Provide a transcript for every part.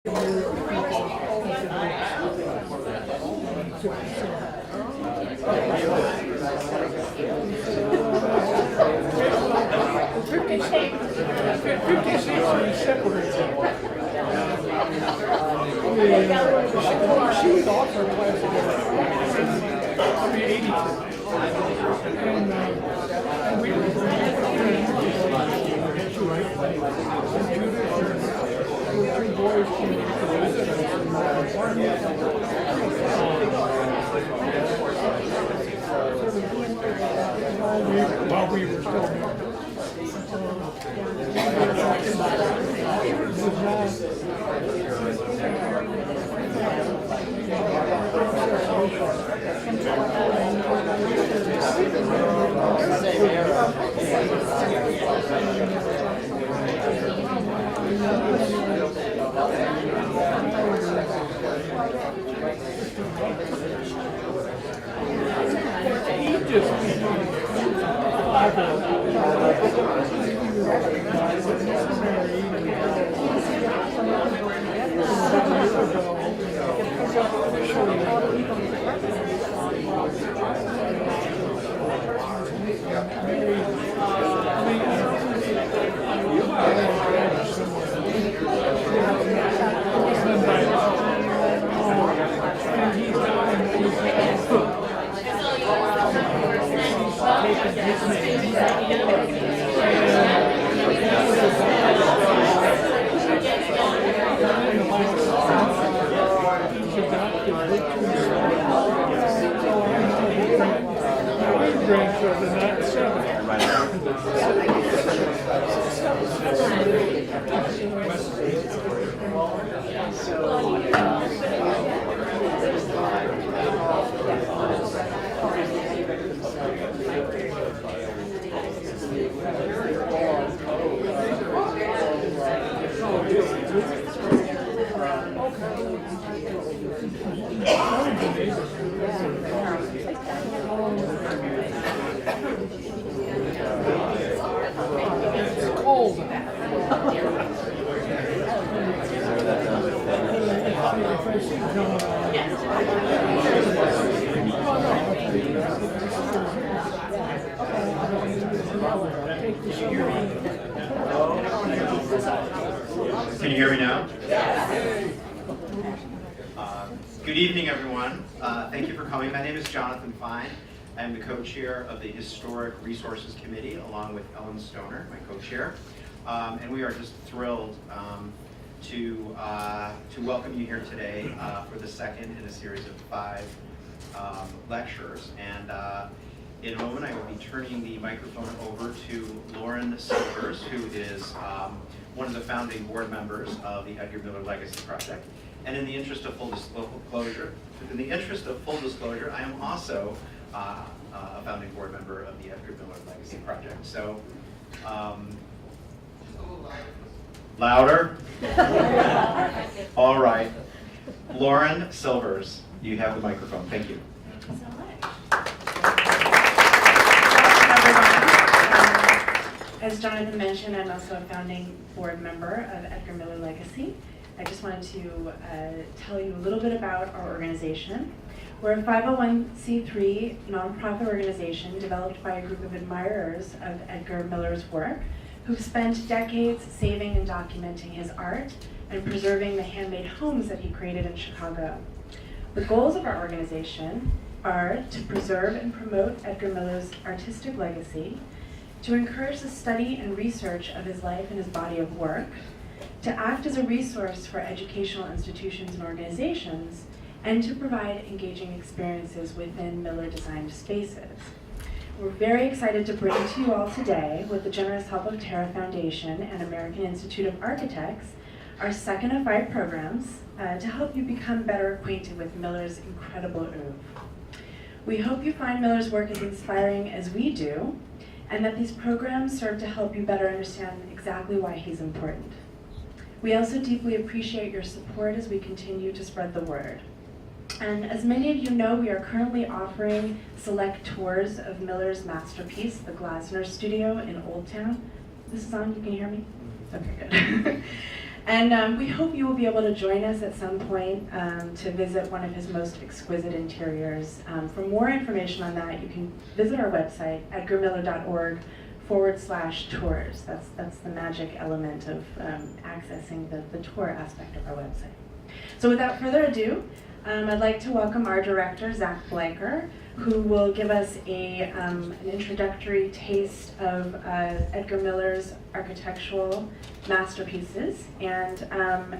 She was also class I'll be 82. And we were three boys came to visit us in my apartment. While we were still married. Can you hear me now? Good evening, everyone. Thank you for coming. My name is Jonathan Fine. I'm the co-chair of the Historic Resources Committee, along with Ellen Stoner, my co-chair. And we are just thrilled to welcome you here today for the second in a series of 5 lectures. And in a moment, I will be turning the microphone over to Lauren Silvers, who is one of the founding board members of the Edgar Miller Legacy Project. And in the interest of full disclosure, I am also a founding board member of the Edgar Miller Legacy Project. So, louder? All right. Lauren Silvers, you have the microphone. Thank you. Thank you so much. As Jonathan mentioned, I'm also a founding board member of Edgar Miller Legacy. I just wanted to tell you a little bit about our organization. We're a 501c3 nonprofit organization developed by a group of admirers of Edgar Miller's work who've spent decades saving and documenting his art and preserving the handmade homes that he created in Chicago. The goals of our organization are to preserve and promote Edgar Miller's artistic legacy, to encourage the study and research of his life and his body of work, to act as a resource for educational institutions and organizations, and to provide engaging experiences within Miller-designed spaces. We're very excited to bring to you all today, with the generous help of Terra Foundation and American Institute of Architects, our second of 5 programs to help you become better acquainted with Miller's incredible oeuvre. We hope you find Miller's work as inspiring as we do, and that these programs serve to help you better understand exactly why he's important. We also deeply appreciate your support as we continue to spread the word. And as many of you know, we are currently offering select tours of Miller's masterpiece, the Glasner Studio in Old Town. This is on, you can hear me? Okay, good. And we hope you will be able to join us at some point to visit one of his most exquisite interiors. For more information on that, you can visit our website, edgarmiller.org/tours. That's the magic element of accessing the tour aspect of our website. So without further ado, I'd like to welcome our director, Zach Blanker, who will give us an introductory taste of Edgar Miller's architectural masterpieces, and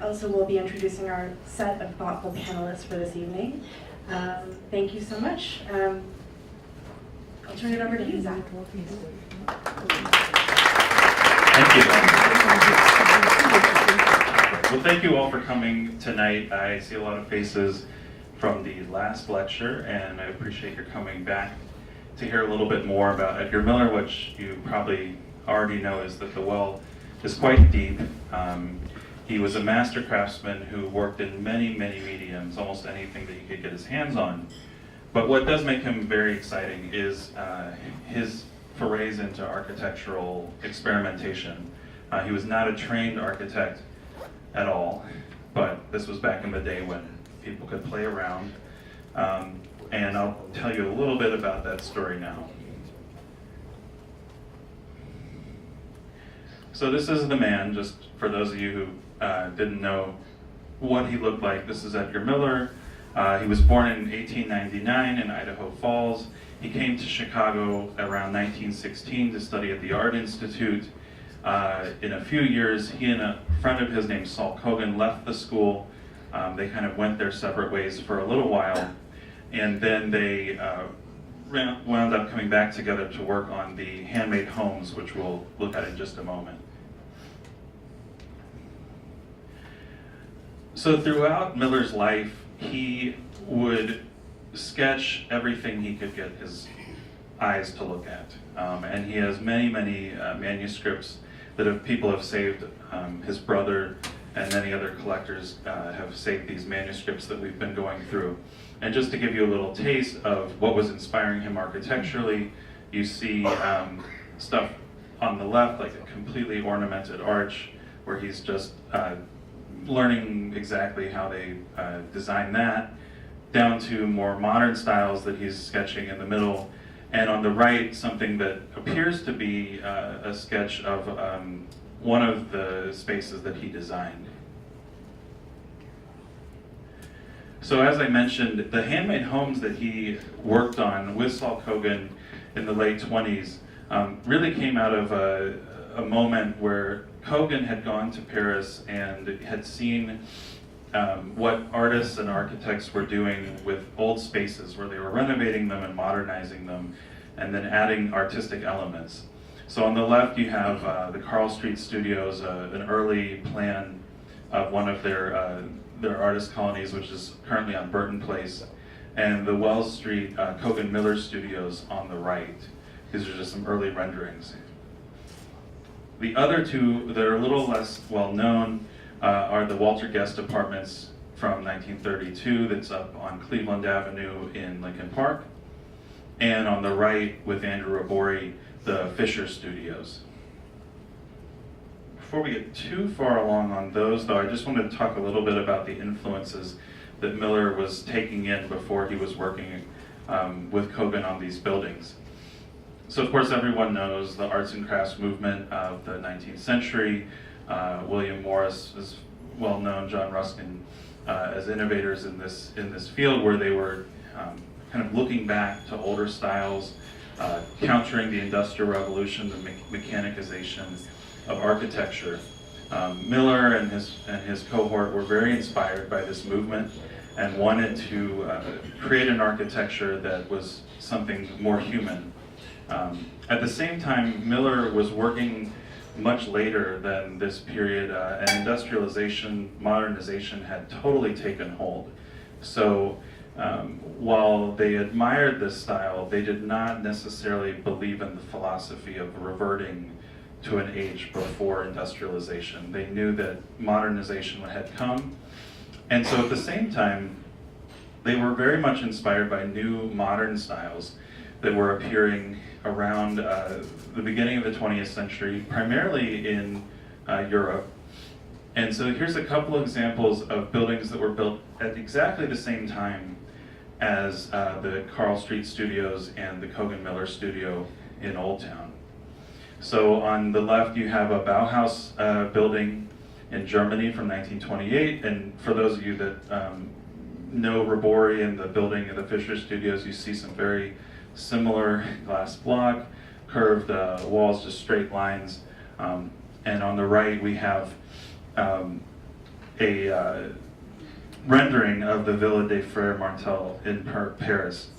also will be introducing our set of thoughtful panelists for this evening. Thank you so much. I'll turn it over to you, Zach. Thank you. Well, thank you all for coming tonight. I see a lot of faces from the last lecture, and I appreciate your coming back to hear a little bit more about Edgar Miller, which you probably already know is that the well is quite deep. He was a master craftsman who worked in many, many mediums, almost anything that he could get his hands on. But what does make him very exciting is his forays into architectural experimentation. He was not a trained architect at all, but this was back in the day when people could play around. And I'll tell you a little bit about that story now. So this is the man, just for those of you who didn't know what he looked like. This is Edgar Miller. He was born in 1899 in Idaho Falls. He came to Chicago around 1916 to study at the Art Institute. In a few years, he and a friend of his named Saul Kogan left the school. They kind of went their separate ways for a little while, and then they wound up coming back together to work on the handmade homes, which we'll look at in just a moment. So throughout Miller's life, he would sketch everything he could get his eyes to look at. And he has many, many manuscripts that people have saved. His brother and many other collectors have saved these manuscripts that we've been going through. And just to give you a little taste of what was inspiring him architecturally, you see stuff on the left, like a completely ornamented arch, where he's just learning exactly how they design that, down to more modern styles that he's sketching in the middle. And on the right, something that appears to be a sketch of one of the spaces that he designed. So as I mentioned, the handmade homes that he worked on with Saul Kogan in the late 20s really came out of a moment where Kogan had gone to Paris and had seen what artists and architects were doing with old spaces, where they were renovating them and modernizing them and then adding artistic elements. So on the left you have the Carl Street Studios, an early plan of one of their artist colonies, which is currently on Burton Place, and the Wells Street Kogan Miller Studios on the right. These are just some early renderings. The other two that are a little less well known are the Walter Guest Apartments from 1932 that's up on Cleveland Avenue in Lincoln Park. And on the right with Andrew Rabori, the Fisher Studios. Before we get too far along on those though, I just wanted to talk a little bit about the influences that Miller was taking in before he was working with Kogan on these buildings. So of course everyone knows the arts and crafts movement of the 19th century. William Morris is well known, John Ruskin, as innovators in this field, where they were kind of looking back to older styles, countering the Industrial Revolution, the mechanization of architecture. Miller and his cohort were very inspired by this movement and wanted to create an architecture that was something more human. At the same time, Miller was working much later than this period, and industrialization, modernization had totally taken hold. So while they admired this style, they did not necessarily believe in the philosophy of reverting to an age before industrialization. They knew that modernization had come. And so at the same time, they were very much inspired by new modern styles that were appearing around the beginning of the 20th century, primarily in Europe. And so here's a couple examples of buildings that were built at exactly the same time as the Carl Street Studios and the Kogan Miller Studio in Old Town. So on the left you have a Bauhaus building in Germany from 1928, and for those of you that know Rabori and the building of the Fisher Studios, you see some very similar glass block, curved walls, just straight lines. And on the right we have a rendering of the Villa des Frères Martel in Paris.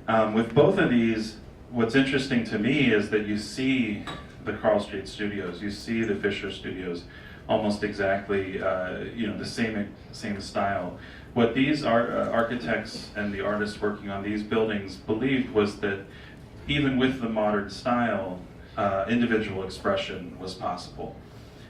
With both of these, what's interesting to me is that you see the Carl Street Studios, you see the Fisher Studios, almost exactly the same style. What these architects and the artists working on these buildings believed was that even with the modern style, individual expression was possible.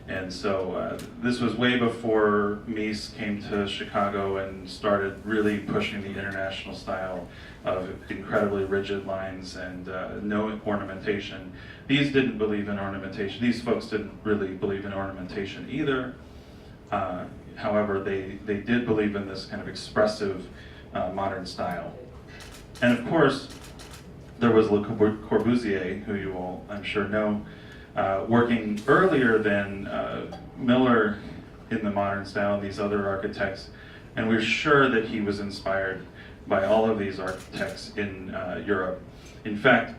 And so this was way before Mies came to Chicago and started really pushing the international style of incredibly rigid lines and no ornamentation. These didn't believe in ornamentation. These folks didn't really believe in ornamentation either. However, they did believe in this kind of expressive modern style. And of course, there was Le Corbusier, who you all, I'm sure, know, working earlier than Miller in the modern style and these other architects, and we're sure that he was inspired by all of these architects in Europe. In fact,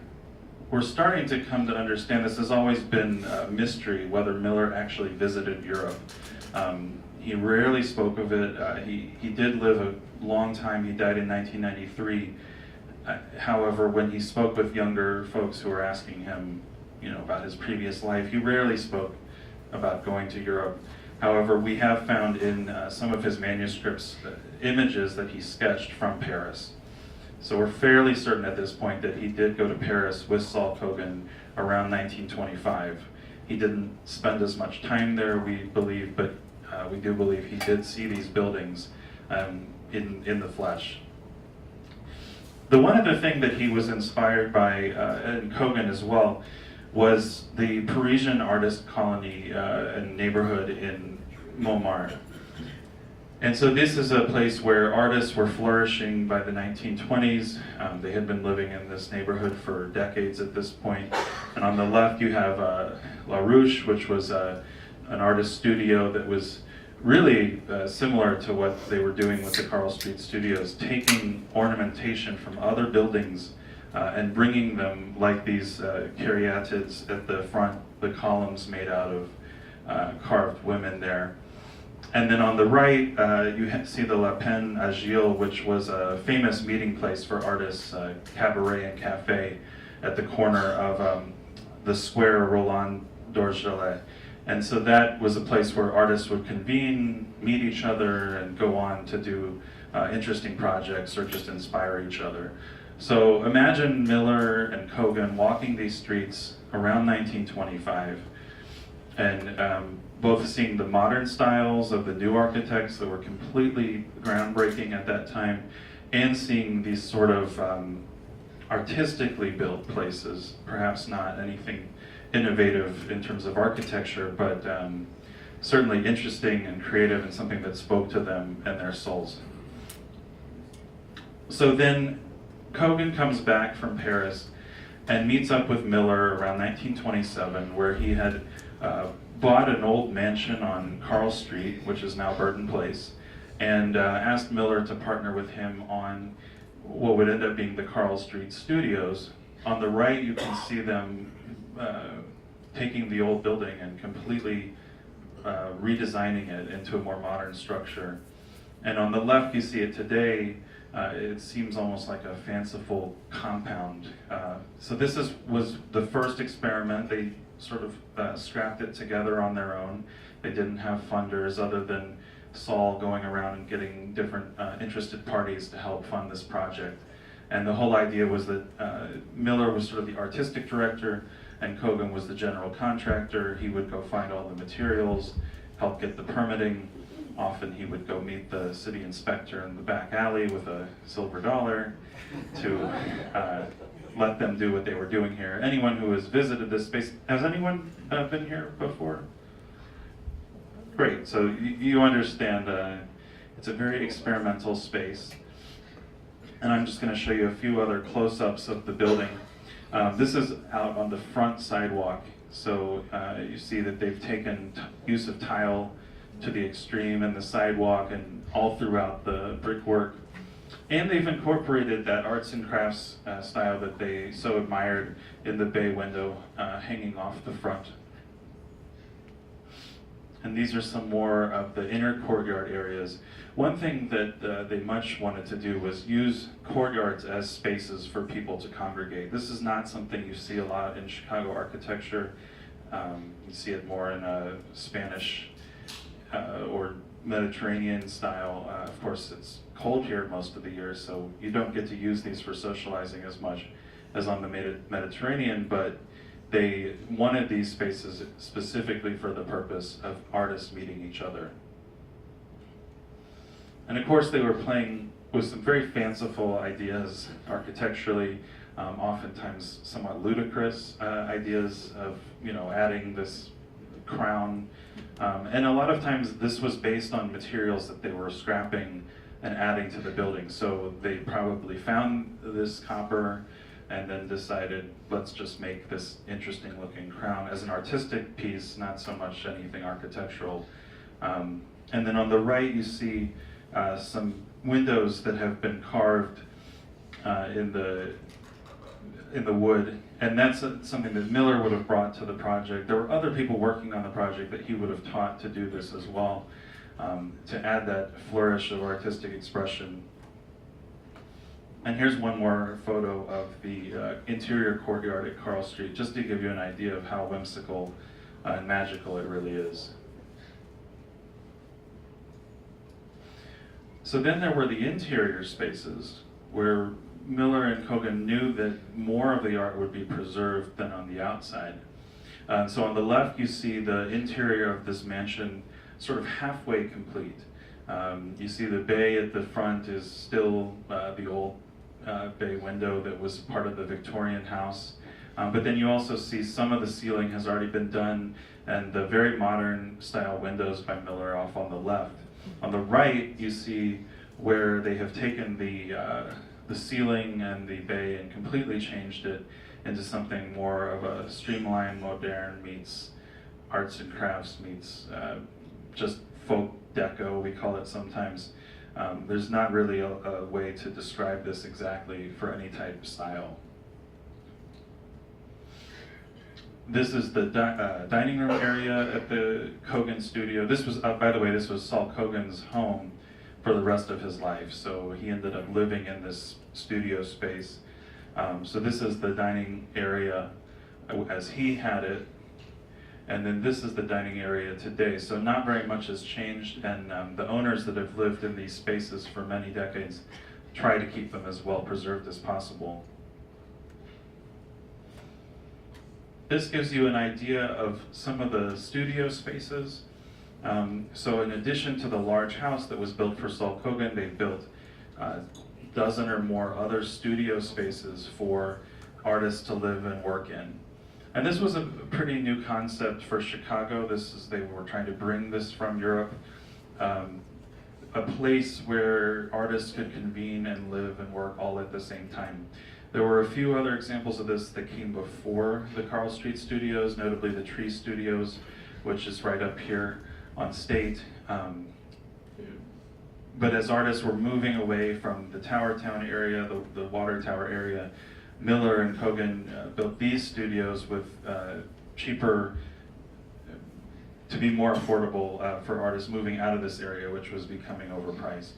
we're starting to come to understand this has always been a mystery whether Miller actually visited Europe. He rarely spoke of it. He did live a long time. He died in 1993. However, when he spoke with younger folks who were asking him, about his previous life, he rarely spoke about going to Europe. However, we have found in some of his manuscripts images that he sketched from Paris. So we're fairly certain at this point that he did go to Paris with Saul Kogan around 1925. He didn't spend as much time there, we believe, but we do believe he did see these buildings in the flesh. The one other thing that he was inspired by, and Kogan as well, was the Parisian artist colony and neighborhood in Montmartre. And so this is a place where artists were flourishing by the 1920s. They had been living in this neighborhood for decades at this point. And on the left you have La Ruche, which was an artist studio that was really similar to what they were doing with the Carl Street Studios, taking ornamentation from other buildings and bringing them, like these caryatids at the front, the columns made out of carved women there. And then on the right, you see the La Pen Agile, which was a famous meeting place for artists, cabaret and cafe, at the corner of the square Roland d'Orgelet. And so that was a place where artists would convene, meet each other, and go on to do interesting projects or just inspire each other. So imagine Miller and Kogan walking these streets around 1925 and both seeing the modern styles of the new architects that were completely groundbreaking at that time, and seeing these sort of artistically built places, perhaps not anything innovative in terms of architecture, but certainly interesting and creative and something that spoke to them and their souls. So then Kogan comes back from Paris and meets up with Miller around 1927, where he had bought an old mansion on Carl Street, which is now Burton Place, and asked Miller to partner with him on what would end up being the Carl Street Studios. On the right, you can see them taking the old building and completely redesigning it into a more modern structure. And on the left, you see it today. It seems almost like a fanciful compound. So this was the first experiment. They sort of scrapped it together on their own. They didn't have funders other than Saul going around and getting different interested parties to help fund this project. And the whole idea was that Miller was sort of the artistic director and Kogan was the general contractor. He would go find all the materials, help get the permitting. Often he would go meet the city inspector in the back alley with a silver dollar to let them do what they were doing here. Anyone who has visited this space, has anyone been here before? Great, so you understand it's a very experimental space. And I'm just going to show you a few other close-ups of the building. This is out on the front sidewalk, so you see that they've taken use of tile to the extreme in the sidewalk and all throughout the brickwork. And they've incorporated that arts and crafts style that they so admired in the bay window hanging off the front. And these are some more of the inner courtyard areas. One thing that they much wanted to do was use courtyards as spaces for people to congregate. This is not something you see a lot in Chicago architecture. You see it more in a Spanish or Mediterranean style. Of course, it's cold here most of the year, so you don't get to use these for socializing as much as on the Mediterranean, but they wanted these spaces specifically for the purpose of artists meeting each other. And of course, they were playing with some very fanciful ideas architecturally, oftentimes somewhat ludicrous ideas of, adding this crown. And a lot of times this was based on materials that they were scrapping and adding to the building. So they probably found this copper and then decided, let's just make this interesting looking crown as an artistic piece, not so much anything architectural. And then on the right you see some windows that have been carved in the wood, and that's something that Miller would have brought to the project. There were other people working on the project that he would have taught to do this as well, to add that flourish of artistic expression. And here's one more photo of the interior courtyard at Carl Street, just to give you an idea of how whimsical and magical it really is. So then there were the interior spaces where Miller and Kogan knew that more of the art would be preserved than on the outside. So on the left you see the interior of this mansion sort of halfway complete. You see the bay at the front is still the old bay window that was part of the Victorian house. But then you also see some of the ceiling has already been done, and the very modern style windows by Miller off on the left. On the right, you see where they have taken the ceiling and the bay and completely changed it into something more of a streamlined, modern meets arts and crafts meets just folk deco, we call it sometimes. There's not really a way to describe this exactly for any type of style. This is the dining room area at the Kogan studio. This was, by the way, this was Saul Kogan's home for the rest of his life. So he ended up living in this studio space. So this is the dining area as he had it. And then this is the dining area today. So not very much has changed. And the owners that have lived in these spaces for many decades try to keep them as well preserved as possible. This gives you an idea of some of the studio spaces. So in addition to the large house that was built for Saul Kogan, they built a dozen or more other studio spaces for artists to live and work in. And this was a pretty new concept for Chicago. They were trying to bring this from Europe. A place where artists could convene and live and work all at the same time. There were a few other examples of this that came before the Carl Street Studios, notably the Tree Studios, which is right up here on State. But as artists were moving away from the Tower Town area, the Water Tower area, Miller and Kogan built these studios with cheaper, to be more affordable for artists moving out of this area, which was becoming overpriced.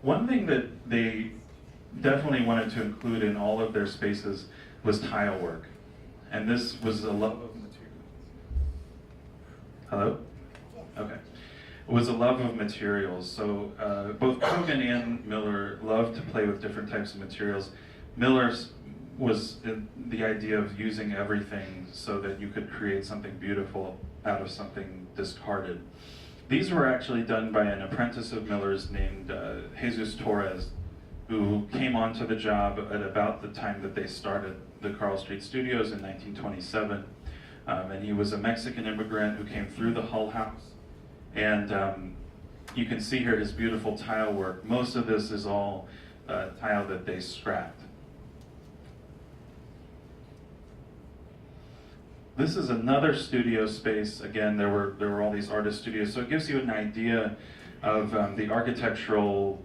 One thing that they definitely wanted to include in all of their spaces was tile work. And this was a love of material. Hello? Okay. It was a love of materials. So both Kogan and Miller loved to play with different types of materials. Miller's was the idea of using everything so that you could create something beautiful out of something discarded. These were actually done by an apprentice of Miller's named Jesus Torres, who came onto the job at about the time that they started the Carl Street Studios in 1927. And he was a Mexican immigrant who came through the Hull House. And you can see here his beautiful tile work. Most of this is all tile that they scrapped. This is another studio space. Again, there were all these artist studios, so it gives you an idea of the architectural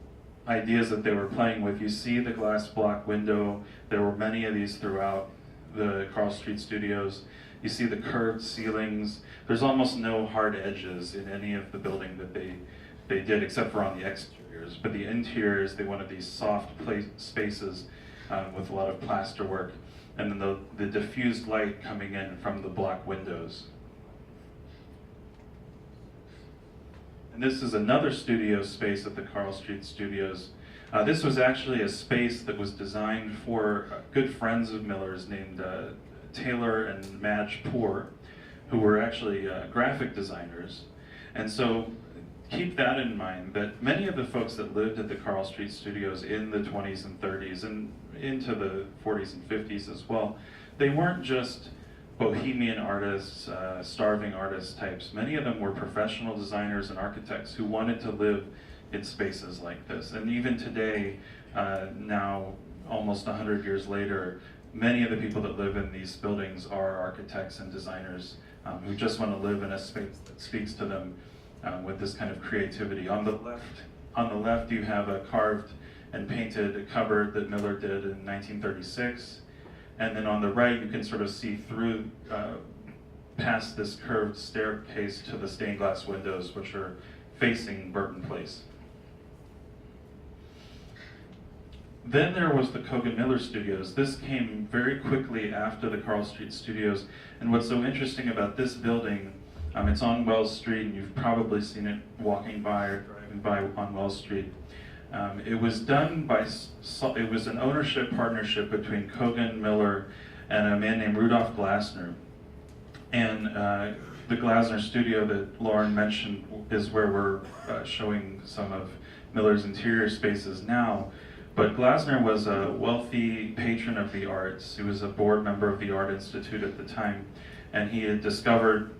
ideas that they were playing with. You see the glass block window. There were many of these throughout the Carl Street studios. You see the curved ceilings. There's almost no hard edges in any of the building that they did, except for on the exteriors. But the interiors, they wanted these soft spaces with a lot of plaster work, and then the diffused light coming in from the block windows. And this is another studio space at the Carl Street Studios. This was actually a space that was designed for good friends of Miller's named Taylor and Madge Poor, who were actually graphic designers. And so keep that in mind, that many of the folks that lived at the Carl Street Studios in the 20s and 30s and into the 40s and 50s as well, they weren't just bohemian artists, starving artist types. Many of them were professional designers and architects who wanted to live in spaces like this. And even today, now almost 100 years later, many of the people that live in these buildings are architects and designers who just want to live in a space that speaks to them with this kind of creativity. On the left, you have a carved and painted cupboard that Miller did in 1936. And then on the right, you can sort of see through past this curved staircase to the stained glass windows, which are facing Burton Place. Then there was the Cogan Miller Studios. This came very quickly after the Carl Street Studios. And what's so interesting about this building, it's on Wells Street, and you've probably seen it walking by or driving by on Wells Street. It was done by, it was an ownership partnership between Cogan Miller and a man named Rudolph Glasner. And the Glasner studio that Lauren mentioned is where we're showing some of Miller's interior spaces now. But Glasner was a wealthy patron of the arts. He was a board member of the Art Institute at the time. And he had discovered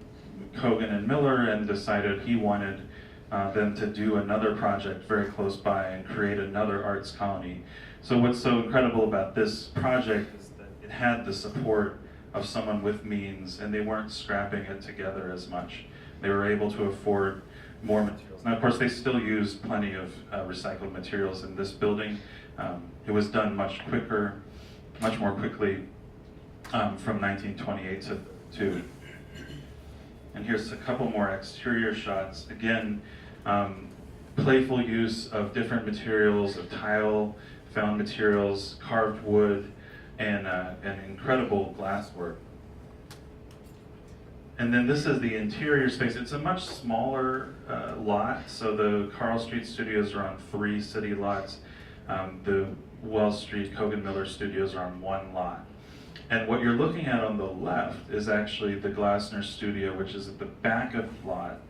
Cogan and Miller and decided he wanted them to do another project very close by and create another arts colony. So what's so incredible about this project is that it had the support of someone with means, and they weren't scrapping it together as much. They were able to afford more materials. Now, of course, they still use plenty of recycled materials in this building. It was done much quicker, much more quickly from 1928 to 32. And here's a couple more exterior shots. Again, playful use of different materials, of tile, found materials, carved wood, and incredible glasswork. And then this is the interior space. It's a much smaller lot. So the Carl Street Studios are on 3 city lots. The Wells Street Cogan Miller Studios are on 1 lot. And what you're looking at on the left is actually the Glasner studio, which is at the back of the lot.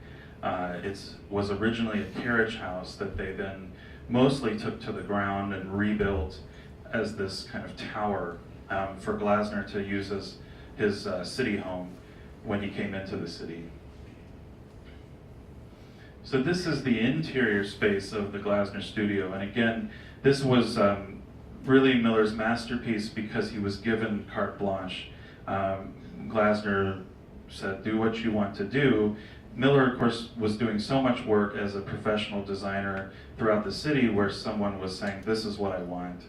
It was originally a carriage house that they then mostly took to the ground and rebuilt as this kind of tower for Glasner to use as his city home when he came into the city. So this is the interior space of the Glasner studio. And again, this was really Miller's masterpiece because he was given carte blanche. Glasner said, do what you want to do. Miller, of course, was doing so much work as a professional designer throughout the city where someone was saying, this is what I want.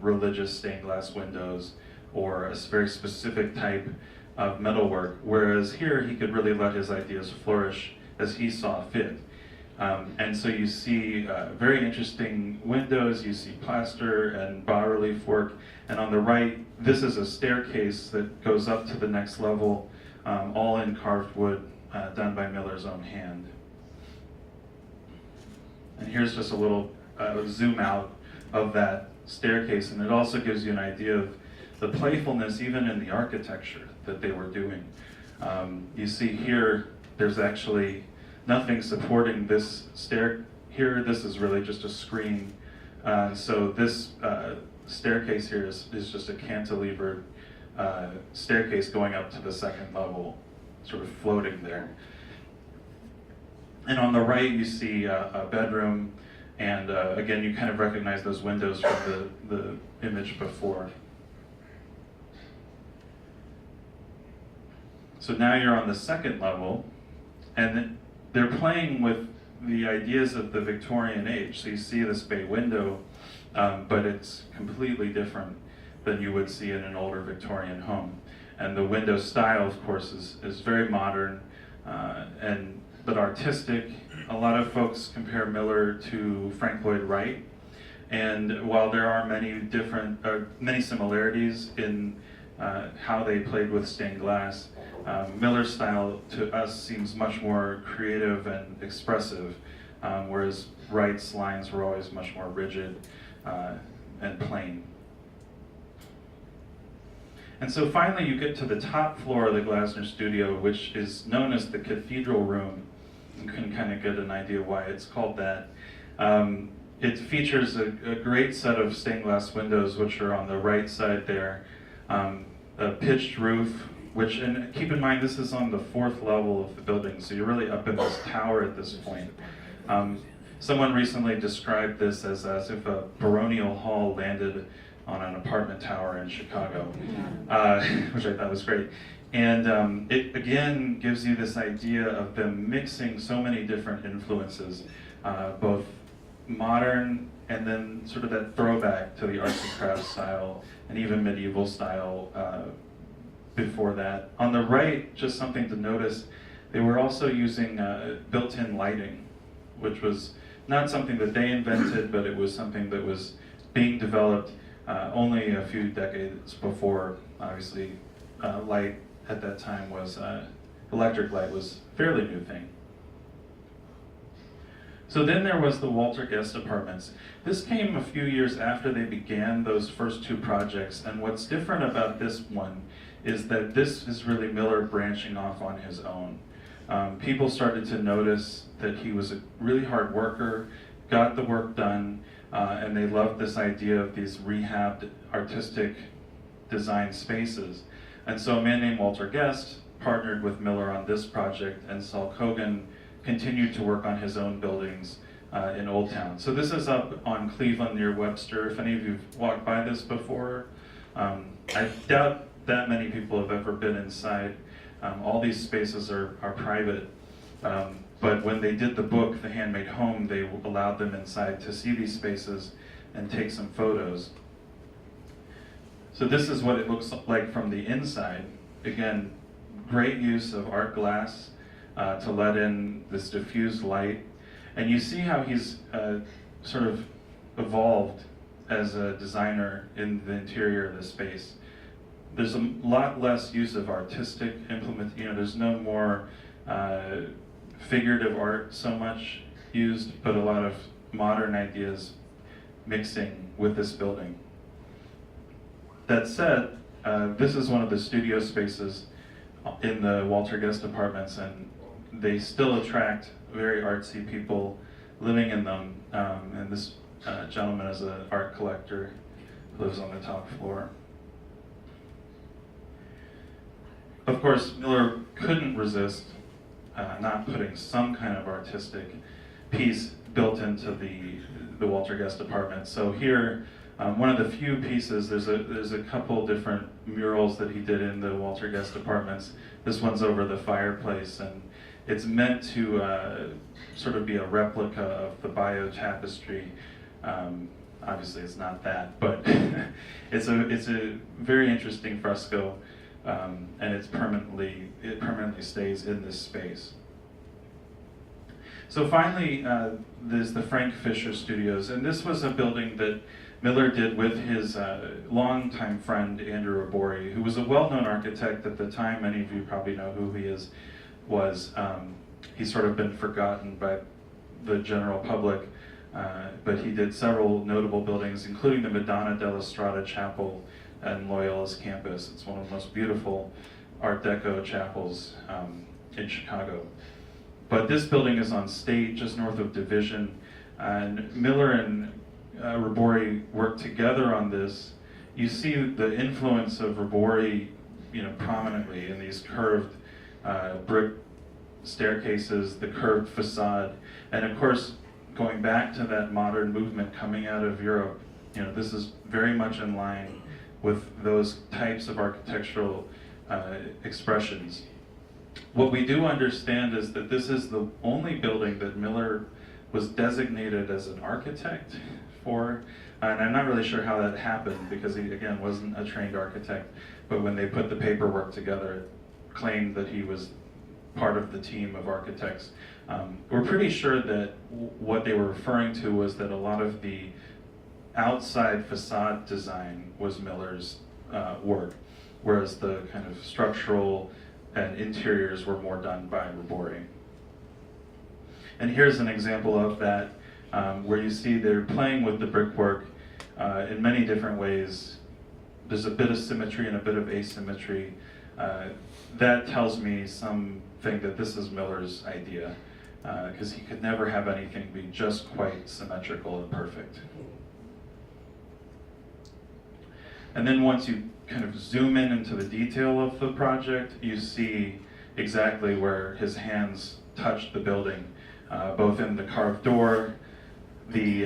Religious stained glass windows or a very specific type of metalwork. Whereas here, he could really let his ideas flourish as he saw fit. And so you see very interesting windows, you see plaster and bas-relief work, and on the right, this is a staircase that goes up to the next level, all in carved wood, done by Miller's own hand. And here's just a little zoom out of that staircase, and it also gives you an idea of the playfulness even in the architecture that they were doing. You see here, there's actually nothing supporting this stair here. This is really just a screen. So this staircase here is just a cantilevered staircase going up to the second level, sort of floating there. And on the right, you see a bedroom, and again, you kind of recognize those windows from the image before. So now you're on the second level, and they're playing with the ideas of the Victorian age. So you see this bay window, but it's completely different than you would see in an older Victorian home. And the window style, of course, is very modern, but artistic. A lot of folks compare Miller to Frank Lloyd Wright, and while there are many similarities in how they played with stained glass, Miller's style to us seems much more creative and expressive, whereas Wright's lines were always much more rigid and plain. And so finally you get to the top floor of the Glasner studio, which is known as the Cathedral Room. You can kind of get an idea why it's called that. It features a great set of stained glass windows, which are on the right side there. A pitched roof, and keep in mind this is on the 4th level of the building, so you're really up in this tower at this point. Someone recently described this as if a baronial hall landed on an apartment tower in Chicago, which I thought was great. And it again gives you this idea of them mixing so many different influences, both modern and then sort of that throwback to the arts and crafts style and even medieval style before that. On the right, just something to notice, they were also using built-in lighting, which was not something that they invented, but it was something that was being developed only a few decades before. Obviously, light at that time was, electric light was a fairly new thing. So then there was the Walter Guest Apartments. This came a few years after they began those first 2 projects, and what's different about this one is that this is really Miller branching off on his own. People started to notice that he was a really hard worker, got the work done, and they loved this idea of these rehabbed artistic design spaces. And so a man named Walter Guest partnered with Miller on this project, and Saul Kogan continued to work on his own buildings in Old Town. So this is up on Cleveland near Webster. If any of you've walked by this before, I doubt that many people have ever been inside. All these spaces are private, but when they did the book, The Handmade Home, they allowed them inside to see these spaces and take some photos. So this is what it looks like from the inside. Again, great use of art glass to let in this diffused light. And you see how he's sort of evolved as a designer in the interior of the space. There's a lot less use of artistic implement, there's no more figurative art so much used, but a lot of modern ideas mixing with this building. That said, this is one of the studio spaces in the Walter Guest Apartments, and they still attract very artsy people living in them. And this gentleman is an art collector, lives on the top floor. Of course, Miller couldn't resist not putting some kind of artistic piece built into the Walter Guest Apartment. So here, one of the few pieces, there's a couple different murals that he did in the Walter Guest Apartments. This one's over the fireplace, and it's meant to sort of be a replica of the Bayeux tapestry. Obviously, it's not that, but it's a very interesting fresco, and it permanently stays in this space. So finally, there's the Frank Fisher Studios, and this was a building that Miller did with his longtime friend Andrew Rabori, who was a well-known architect at the time. Many of you probably know who he is. He's sort of been forgotten by the general public, but he did several notable buildings, including the Madonna della Strada Chapel and Loyola's campus. It's one of the most beautiful Art Deco chapels in Chicago. But this building is on State, just north of Division, and Miller and Rabori worked together on this you see the influence of Robori, prominently in these curved brick staircases, the curved facade, and of course, going back to that modern movement coming out of Europe, this is very much in line with those types of architectural expressions. What we do understand is that this is the only building that Miller was designated as an architect for, and I'm not really sure how that happened because he, again, wasn't a trained architect, but when they put the paperwork together, it claimed that he was part of the team of architects. We're pretty sure that what they were referring to was that a lot of the outside facade design was Miller's work, whereas the kind of structural and interiors were more done by Robori. And here's an example of that, where you see they're playing with the brickwork in many different ways. There's a bit of symmetry and a bit of asymmetry. That tells me something that this is Miller's idea, because he could never have anything be just quite symmetrical and perfect. And then once you kind of zoom in into the detail of the project, you see exactly where his hands touched the building, both in the carved door, the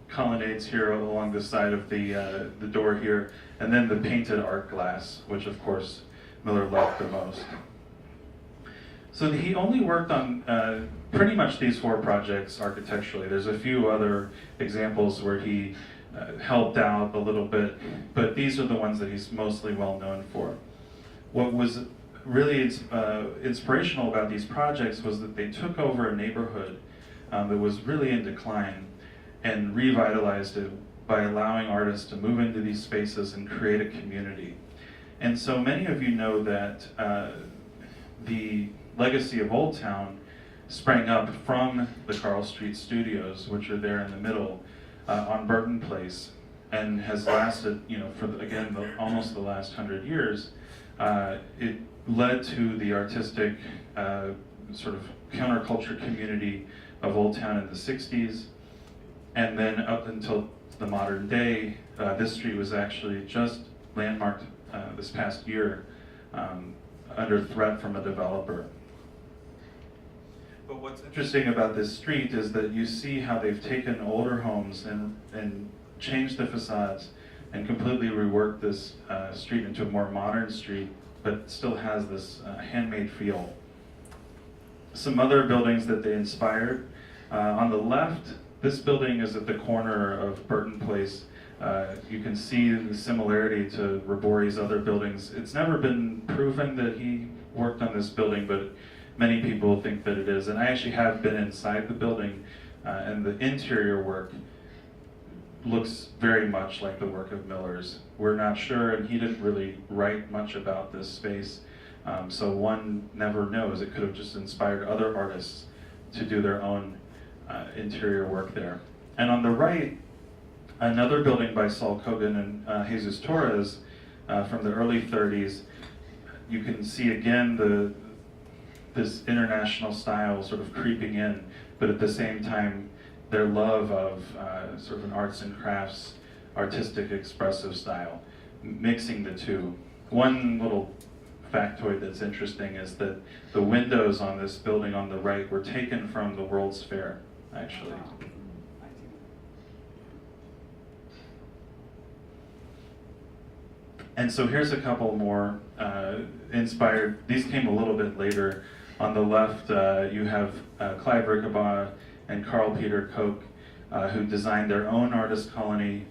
colonnades here along the side of the door here, and then the painted art glass, which of course Miller loved the most. So he only worked on pretty much these 4 projects architecturally. There's a few other examples where he helped out a little bit, but these are the ones that he's mostly well known for. What was really inspirational about these projects was that they took over a neighborhood that was really in decline and revitalized it by allowing artists to move into these spaces and create a community. And so many of you know that the legacy of Old Town sprang up from the Carl Street Studios, which are there in the middle on Burton Place, and has lasted, for almost the last 100 years. It led to the artistic sort of counterculture community of Old Town in the 60s, and then up until the modern day, this street was actually just landmarked this past year under threat from a developer. But what's interesting about this street is that you see how they've taken older homes and changed the facades and completely reworked this street into a more modern street, but still has this handmade feel. Some other buildings that they inspired. On the left, this building is at the corner of Burton Place. You can see the similarity to Robori's other buildings. It's never been proven that he worked on this building, but many people think that it is. And I actually have been inside the building, and the interior work looks very much like the work of Miller's. We're not sure, and he didn't really write much about this space, so one never knows. It could have just inspired other artists to do their own interior work there. And on the right, another building by Saul Kogan and Jesus Torres from the early 30s. You can see again this international style sort of creeping in, but at the same time, their love of sort of an arts and crafts, artistic, expressive style, mixing the two. One little factoid that's interesting is that the windows on this building on the right were taken from the World's Fair, actually. And so here's a couple more inspired. These came a little bit later. On the left, you have Clive Rickabaugh and Carl Peter Koch, who designed their own artist colony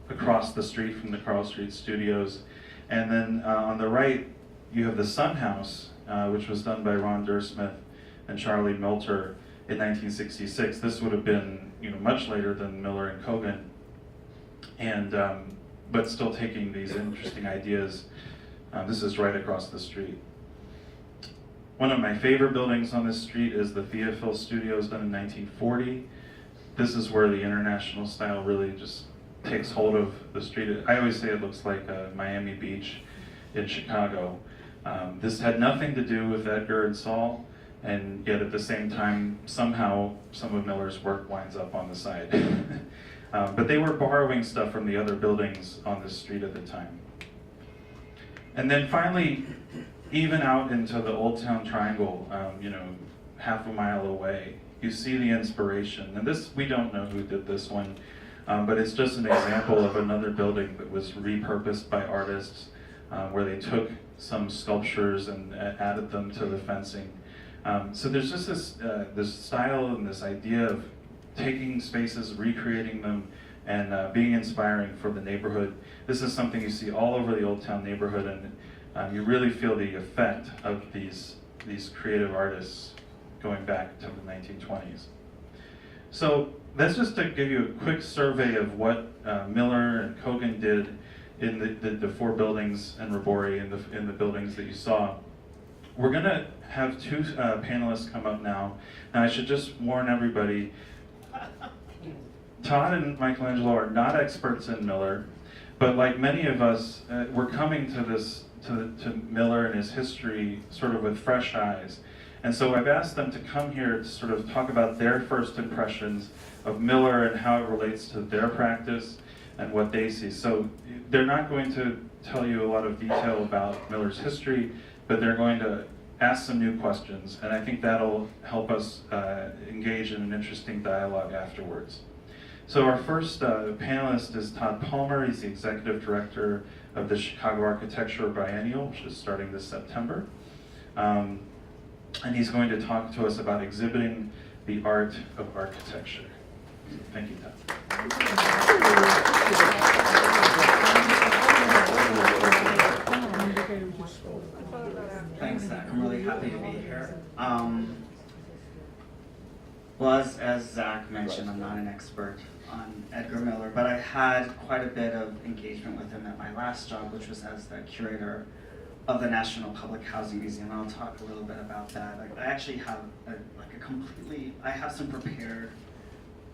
across the street from the Carl Street Studios. And then on the right, you have the Sun House, which was done by Ron Dursmith and Charlie Milter in 1966. This would have been, much later than Miller and Kogan, and but still taking these interesting ideas. This is right across the street. One of my favorite buildings on this street is the Theophil Studios, done in 1940. This is where the international style really just takes hold of the street. I always say it looks like Miami Beach in Chicago. This had nothing to do with Edgar and Saul, and yet at the same time, somehow some of Miller's work winds up on the side. But they were borrowing stuff from the other buildings on the street at the time. And then finally, even out into the Old Town Triangle, half a mile away, you see the inspiration. And this, we don't know who did this one, but it's just an example of another building that was repurposed by artists, where they took some sculptures and added them to the fencing. So there's just this style and this idea of taking spaces, recreating them, and being inspiring for the neighborhood. This is something you see all over the Old Town neighborhood, and you really feel the effect of these creative artists going back to the 1920s. So that's just to give you a quick survey of what Miller and Kogan did in the four buildings and Robori in the buildings that you saw. We're gonna have two panelists come up now, and I should just warn everybody, Todd and Michelangelo are not experts in Miller, but like many of us, we're coming to Miller and his history sort of with fresh eyes. And so I've asked them to come here to sort of talk about their first impressions of Miller and how it relates to their practice and what they see. So they're not going to tell you a lot of detail about Miller's history, but they're going to ask some new questions, and I think that'll help us engage in an interesting dialogue afterwards. So our first panelist is Todd Palmer. He's the Executive Director of the Chicago Architecture Biennial, which is starting this September. And he's going to talk to us about exhibiting the art of architecture. Thank you, Todd. Thanks, Zach. I'm really happy to be here. Well, as Zach mentioned, I'm not an expert on Edgar Miller, but I had quite a bit of engagement with him at my last job, which was as the curator of the National Public Housing Museum. I'll talk a little bit about that. I actually have I have some prepared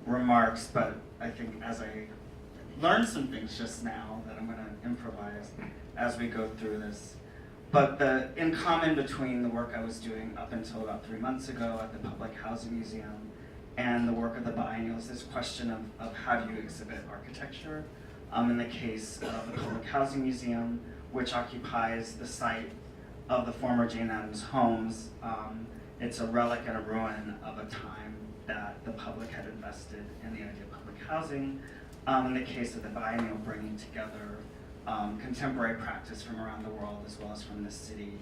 remarks, but I think as I learned some things just now that I'm gonna improvise as we go through this. But in common between the work I was doing up until about 3 months ago at the Public Housing Museum and the work of the biennial is this question of how do you exhibit architecture. In the case of the Public Housing Museum, which occupies the site of the former Jane Addams homes, it's a relic and a ruin of a time that the public had invested in the idea of public housing. In the case of the biennial, bringing together contemporary practice from around the world as well as from this city,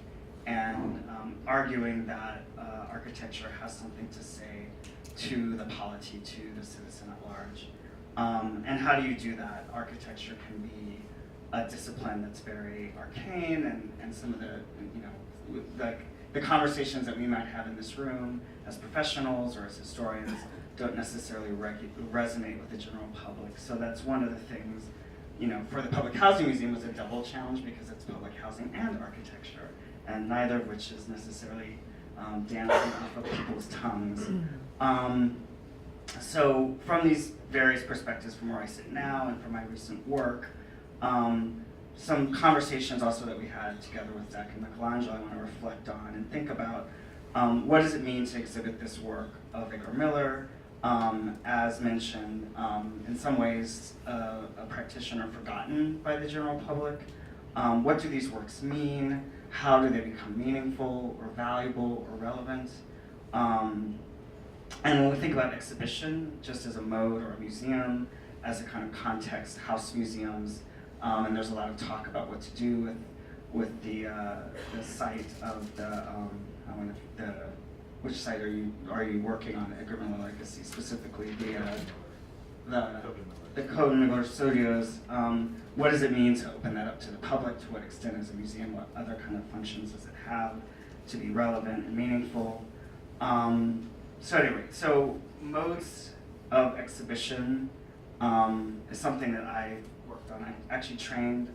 and arguing that architecture has something to say to the polity, to the citizen at large. And how do you do that? Architecture can be a discipline that's very arcane, and some of the conversations that we might have in this room as professionals or as historians don't necessarily resonate with the general public. So that's one of the things, for the Public Housing Museum was a double challenge because it's public housing and architecture, and neither of which is necessarily dancing off of people's tongues. So from these various perspectives, from where I sit now and from my recent work, some conversations also that we had together with Zach and Michelangelo I want to reflect on and think about what does it mean to exhibit this work of Edgar Miller, as mentioned, in some ways a practitioner forgotten by the general public. What do these works mean? How do they become meaningful or valuable or relevant? And when we think about exhibition, just as a mode or a museum, as a kind of context, house museums, and there's a lot of talk about what to do with the site of which site are you working on, Edgar Miller Legacy, specifically the Code and Miller Studios? What does it mean to open that up to the public? To what extent is a museum? What other kind of functions does it have to be relevant and meaningful? So anyway, so modes of exhibition is something that I worked on. I actually trained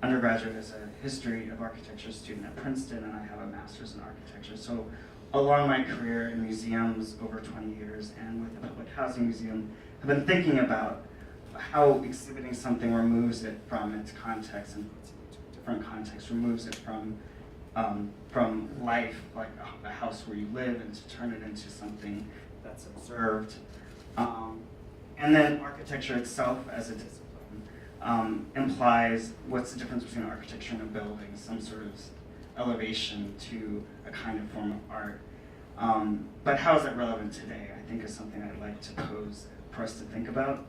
undergraduate as a history of architecture student at Princeton, and I have a master's in architecture. So along my career in museums over 20 years and with the Public Housing Museum, I've been thinking about how exhibiting something removes it from its context and puts it into a different context, removes it from life, like a house where you live, and to turn it into something that's observed. And then architecture itself as a discipline implies what's the difference between architecture and a building, some sort of elevation to a kind of form of art. But how is that relevant today, I think is something I'd like to pose for us to think about.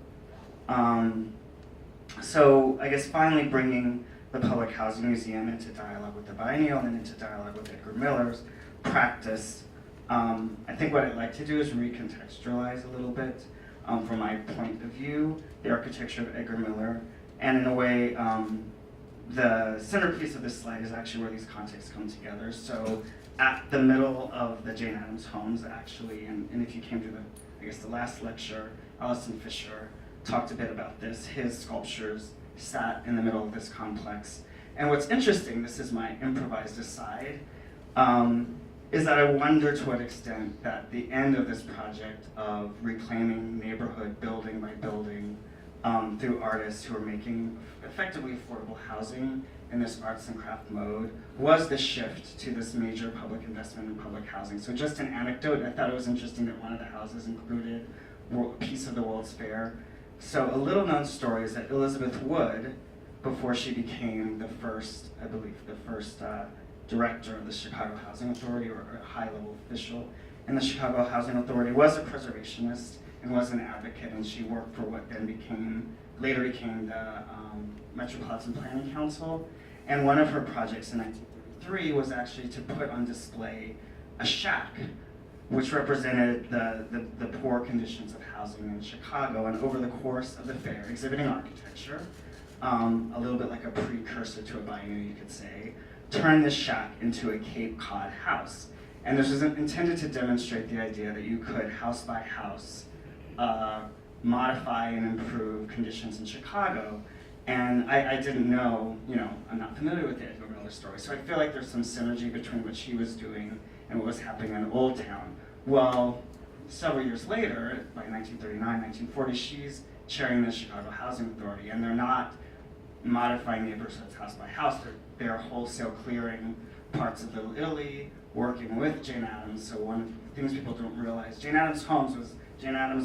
So I guess finally bringing the Public Housing Museum into dialogue with the biennial and into dialogue with Edgar Miller's practice. I think what I'd like to do is recontextualize a little bit from my point of view, the architecture of Edgar Miller, and in a way, the centerpiece of this slide is actually where these contexts come together. So at the middle of the Jane Addams homes, actually, and if you came to the last lecture, Allison Fisher talked a bit about this. His sculptures sat in the middle of this complex. And what's interesting, this is my improvised aside, is that I wonder to what extent that the end of this project of reclaiming neighborhood building by building through artists who are making effectively affordable housing in this arts and craft mode was the shift to this major public investment in public housing. So just an anecdote, I thought it was interesting that one of the houses included a piece of the World's Fair. So a little known story is that Elizabeth Wood, before she became the first, I believe, the first director of the Chicago Housing Authority, or a high-level official in the Chicago Housing Authority, was a preservationist and was an advocate, and she worked for what then later became the Metropolitan Planning Council. And one of her projects in 1933 was actually to put on display a shack, which represented the poor conditions of housing in Chicago. And over the course of the fair, exhibiting architecture, a little bit like a precursor to a biennial, you could say, turned this shack into a Cape Cod house. And this was intended to demonstrate the idea that you could, house by house, modify and improve conditions in Chicago. And I didn't know, I'm not familiar with the Edgar Miller story, so I feel like there's some synergy between what she was doing and what was happening in Old Town. Well, several years later, by 1939, 1940, she's chairing the Chicago Housing Authority, and they're not modifying neighborhoods house by house, they're wholesale clearing parts of Little Italy, working with Jane Addams. So one of the things people don't realize, Jane Addams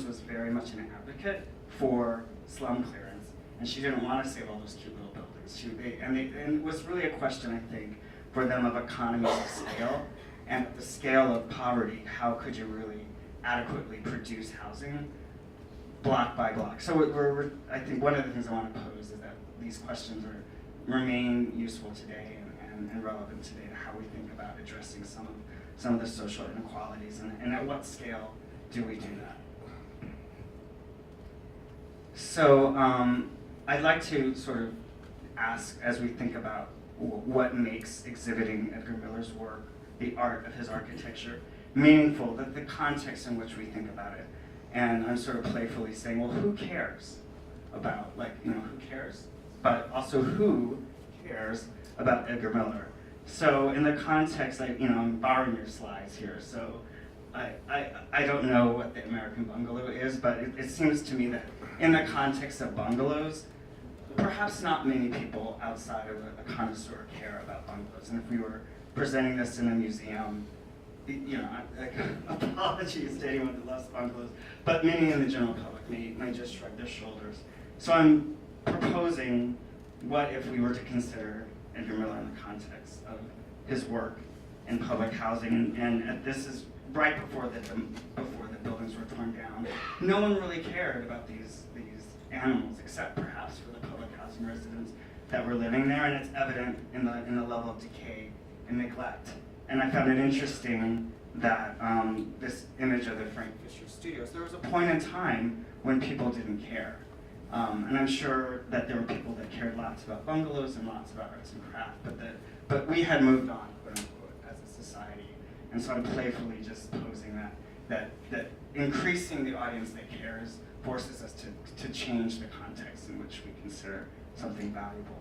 was very much an advocate for slum clearance, and she didn't want to save all those cute little buildings. And it was really a question, I think, for them of economies of scale, and at the scale of poverty, how could you really adequately produce housing block by block? So I think one of the things I want to pose is that these questions remain useful today and relevant today to how we think about addressing some of the social inequalities, and at what scale do we do that? So I'd like to sort of ask, as we think about what makes exhibiting Edgar Miller's work, the art of his architecture, meaningful, the context in which we think about it. And I'm sort of playfully saying, well, who cares about, who cares? But also, who cares about Edgar Miller? So in the context, I'm borrowing your slides here, so I don't know what the American bungalow is, but it seems to me that in the context of bungalows, perhaps not many people outside of a connoisseur care about bungalows. And if we were presenting this in a museum, apologies to anyone that loves bungalows, but many in the general public may just shrug their shoulders. So I'm proposing, what if we were to consider Edgar Miller in the context of his work in public housing, and this is right before the buildings were torn down. No one really cared about these animals, except perhaps for the public housing residents that were living there, and it's evident in the level of decay and neglect. And I found it interesting that this image of the Frank Fisher Studios, there was a point in time when people didn't care. And I'm sure that there were people that cared lots about bungalows and lots about arts and craft, but we had moved on, quote unquote, as a society. And so I'm playfully just posing that increasing the audience that cares forces us to change the context in which we consider something valuable.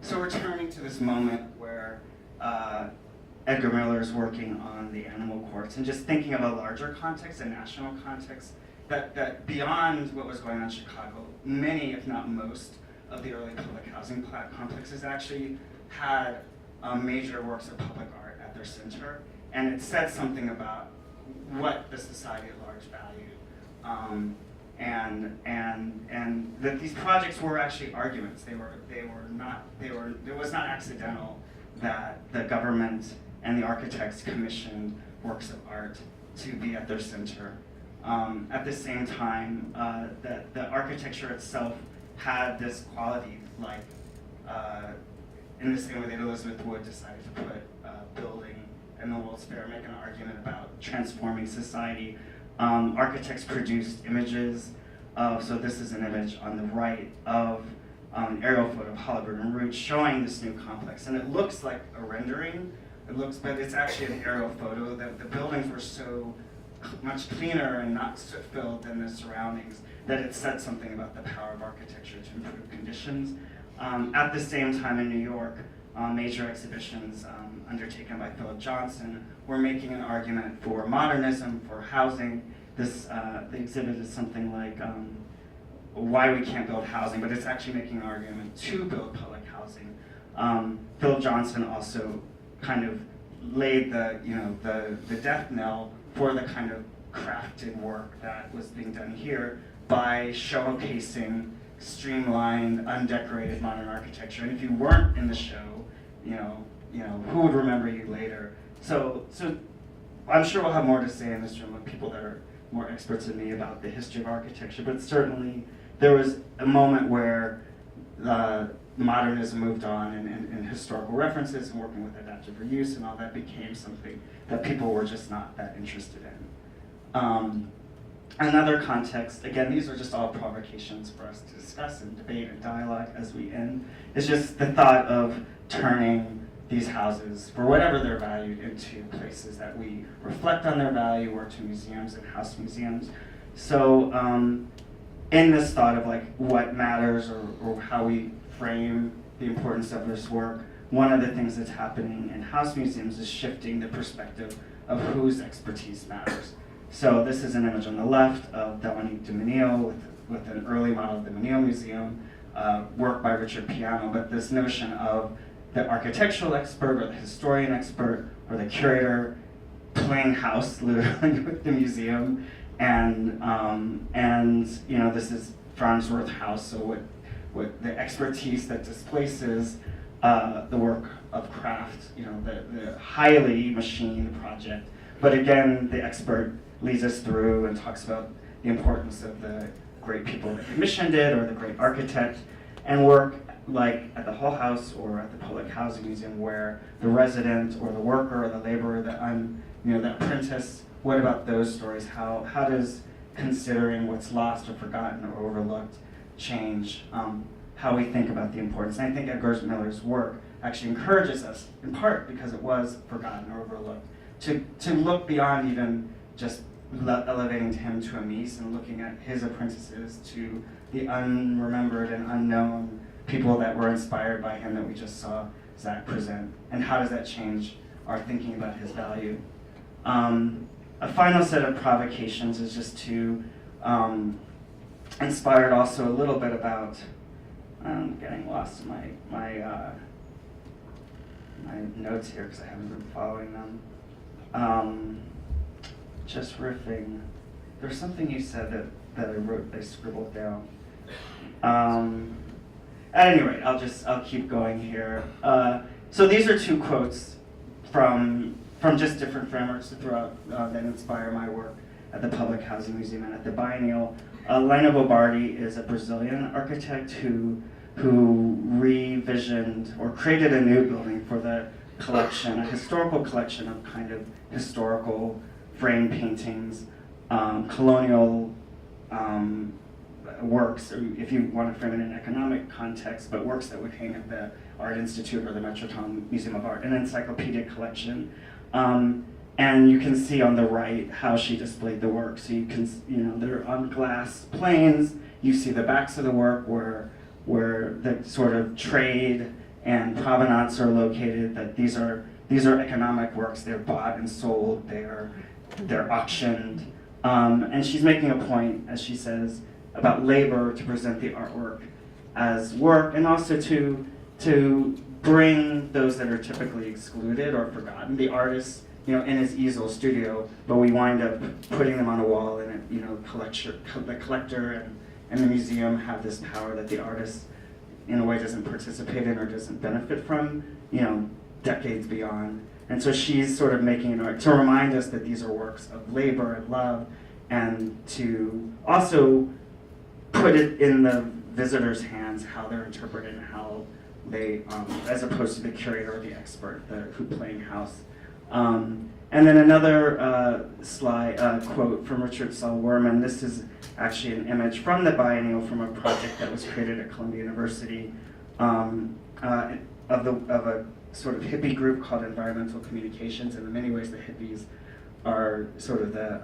So returning to this moment where Edgar Miller is working on the animal courts and just thinking of a larger context, a national context, that beyond what was going on in Chicago, many, if not most, of the early public housing complexes actually had major works of public art at their center, and it said something about what the society at large valued And that these projects were actually arguments. It was not accidental that the government and the architects commissioned works of art to be at their center. At the same time, that the architecture itself had this quality, like in the same way that Elizabeth Wood decided to put building in the World's Fair, make an argument about transforming society. Architects produced images so this is an image on the right of an aerial photo of Hollywood and Route showing this new complex. And it looks like a rendering, but it's actually an aerial photo. The buildings were so much cleaner and not soot-filled than the surroundings that it said something about the power of architecture to improve conditions. At the same time in New York, major exhibitions undertaken by Philip Johnson were making an argument for modernism, for housing. The exhibit is something like why we can't build housing, but it's actually making an argument to build public housing. Philip Johnson also kind of laid the death knell for the kind of crafted work that was being done here by showcasing streamlined, undecorated modern architecture. And if you weren't in the show, who would remember you later? So I'm sure we'll have more to say in this room with people that are more experts than me about the history of architecture, but certainly there was a moment where modernism moved on and historical references and working with adaptive reuse and all that became something that people were just not that interested in. Another context, again, these are just all provocations for us to discuss and debate and dialogue as we end, is just the thought of turning these houses, for whatever they're valued, into places that we reflect on their value, or to museums and house museums. So in this thought of like what matters or how we frame the importance of this work, one of the things that's happening in house museums is shifting the perspective of whose expertise matters. So this is an image on the left of Dominique de Menil with an early model of the Menil Museum, work by Richard Piano, but this notion of the architectural expert or the historian expert or the curator playing house literally with the museum, and this is Farnsworth House, so what the expertise that displaces the work of craft, the highly machined project. But again, the expert leads us through and talks about the importance of the great people that commissioned it or the great architect, and work like at the Hull House or at the Public Housing Museum where the resident or the worker or the laborer, the apprentice, what about those stories? How does considering what's lost or forgotten or overlooked change how we think about the importance? And I think Edgar Miller's work actually encourages us, in part because it was forgotten or overlooked, to look beyond even just elevating him to a Mies and looking at his apprentices to the unremembered and unknown people that were inspired by him that we just saw Zach present. And how does that change our thinking about his value? A final set of provocations is just to inspired also a little bit about, I'm getting lost in my notes here because I haven't been following them. Just riffing. There's something you said that I scribbled down. At any rate, I'll keep going here. So these are two quotes from just different frameworks throughout that inspire my work at the Public Housing Museum and at the Biennial. Lina Bobardi is a Brazilian architect who revisioned or created a new building for the collection, a historical collection of kind of historical frame paintings, colonial works, or if you want to frame it in an economic context, but works that would hang at the Art Institute or the Metropolitan Museum of Art, an encyclopedic collection. And you can see on the right how she displayed the work. So you can, they're on glass planes. You see the backs of the work where the sort of trade and provenance are located. That these are economic works. They're bought and sold. They're auctioned. And she's making a point, as she says, about labor to present the artwork as work, and also to bring those that are typically excluded or forgotten, the artists, in his easel studio, but we wind up putting them on a wall, and the collector and the museum have this power that the artist, in a way, doesn't participate in or doesn't benefit from, decades beyond. And so she's sort of making an art to remind us that these are works of labor and love, and to also put it in the visitor's hands how they're interpreted and how they, as opposed to the curator or the expert who playing house. And then another slide quote from Richard Saul Werman. This is actually an image from the biennial from a project that was created at Columbia University of a sort of hippie group called Environmental Communications. And in many ways, the hippies are sort of the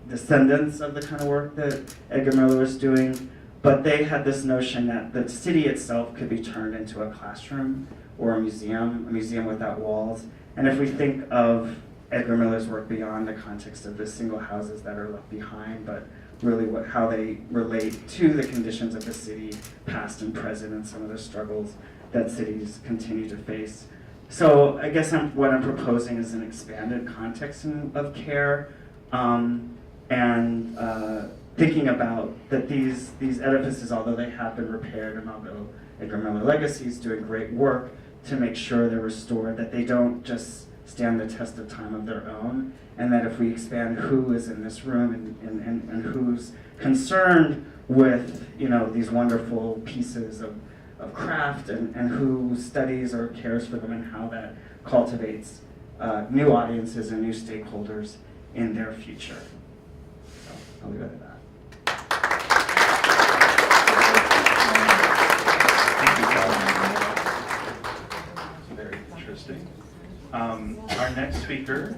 descendants of the kind of work that Edgar Miller was doing. But they had this notion that the city itself could be turned into a classroom or a museum without walls. And if we think of Edgar Miller's work beyond the context of the single houses that are left behind, but really how they relate to the conditions of the city, past and present, and some of the struggles that cities continue to face. So I guess what I'm proposing is an expanded context of care, and thinking about that these edifices, although they have been repaired, and although Edgar Miller Legacy is doing great work to make sure they're restored, that they don't just stand the test of time of their own, and that if we expand who is in this room and who's concerned with these wonderful pieces of craft, and who studies or cares for them, and how that cultivates new audiences and new stakeholders in their future. So I'll leave it at that. Very interesting. Our next speaker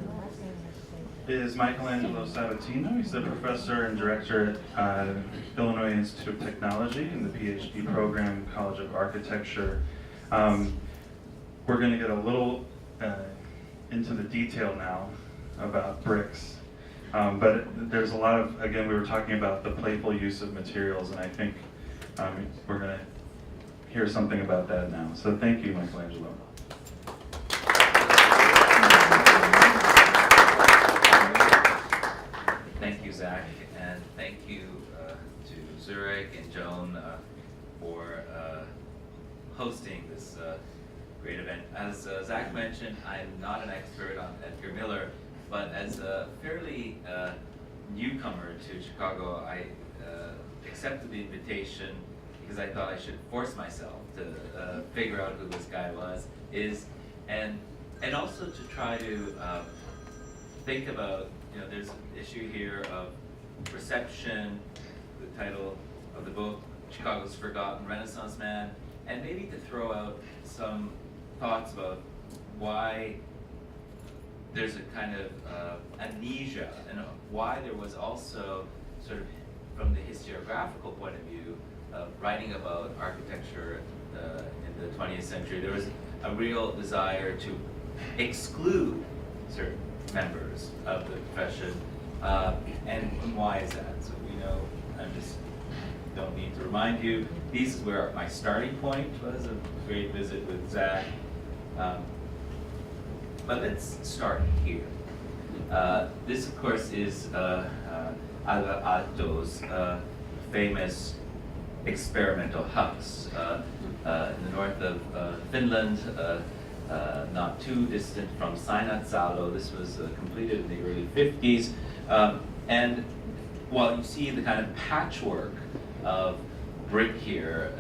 is Michelangelo Sabatino. He's a professor and director at Illinois Institute of Technology in the PhD program, College of Architecture. We're going to get a little into the detail now about bricks. But there's a lot of, again, we were talking about the playful use of materials, and I think we're going to hear something about that now. So thank you, Michelangelo. Thank you, Zach, and thank you to Zurich and Joan for hosting this great event. As Zach mentioned, I'm not an expert on Edgar Miller, but as a fairly newcomer to Chicago, I accepted the invitation because I thought I should force myself to figure out who this guy is, and also to try to think about, there's an issue here of perception, the title of the book, Chicago's Forgotten Renaissance Man, and maybe to throw out some thoughts about why there's a kind of amnesia, and why there was also sort of, from the historiographical point of view, writing about architecture in the 20th century, there was a real desire to exclude certain members of the profession, and why is that? So I just don't need to remind you, this is where my starting point was, a great visit with Zach. But let's start here. This, of course, is Alvar Aalto's famous experimental house in the north of Finland, not too distant from Seinäjoki. This was completed in the early 50s. And while you see the kind of patchwork of brick here,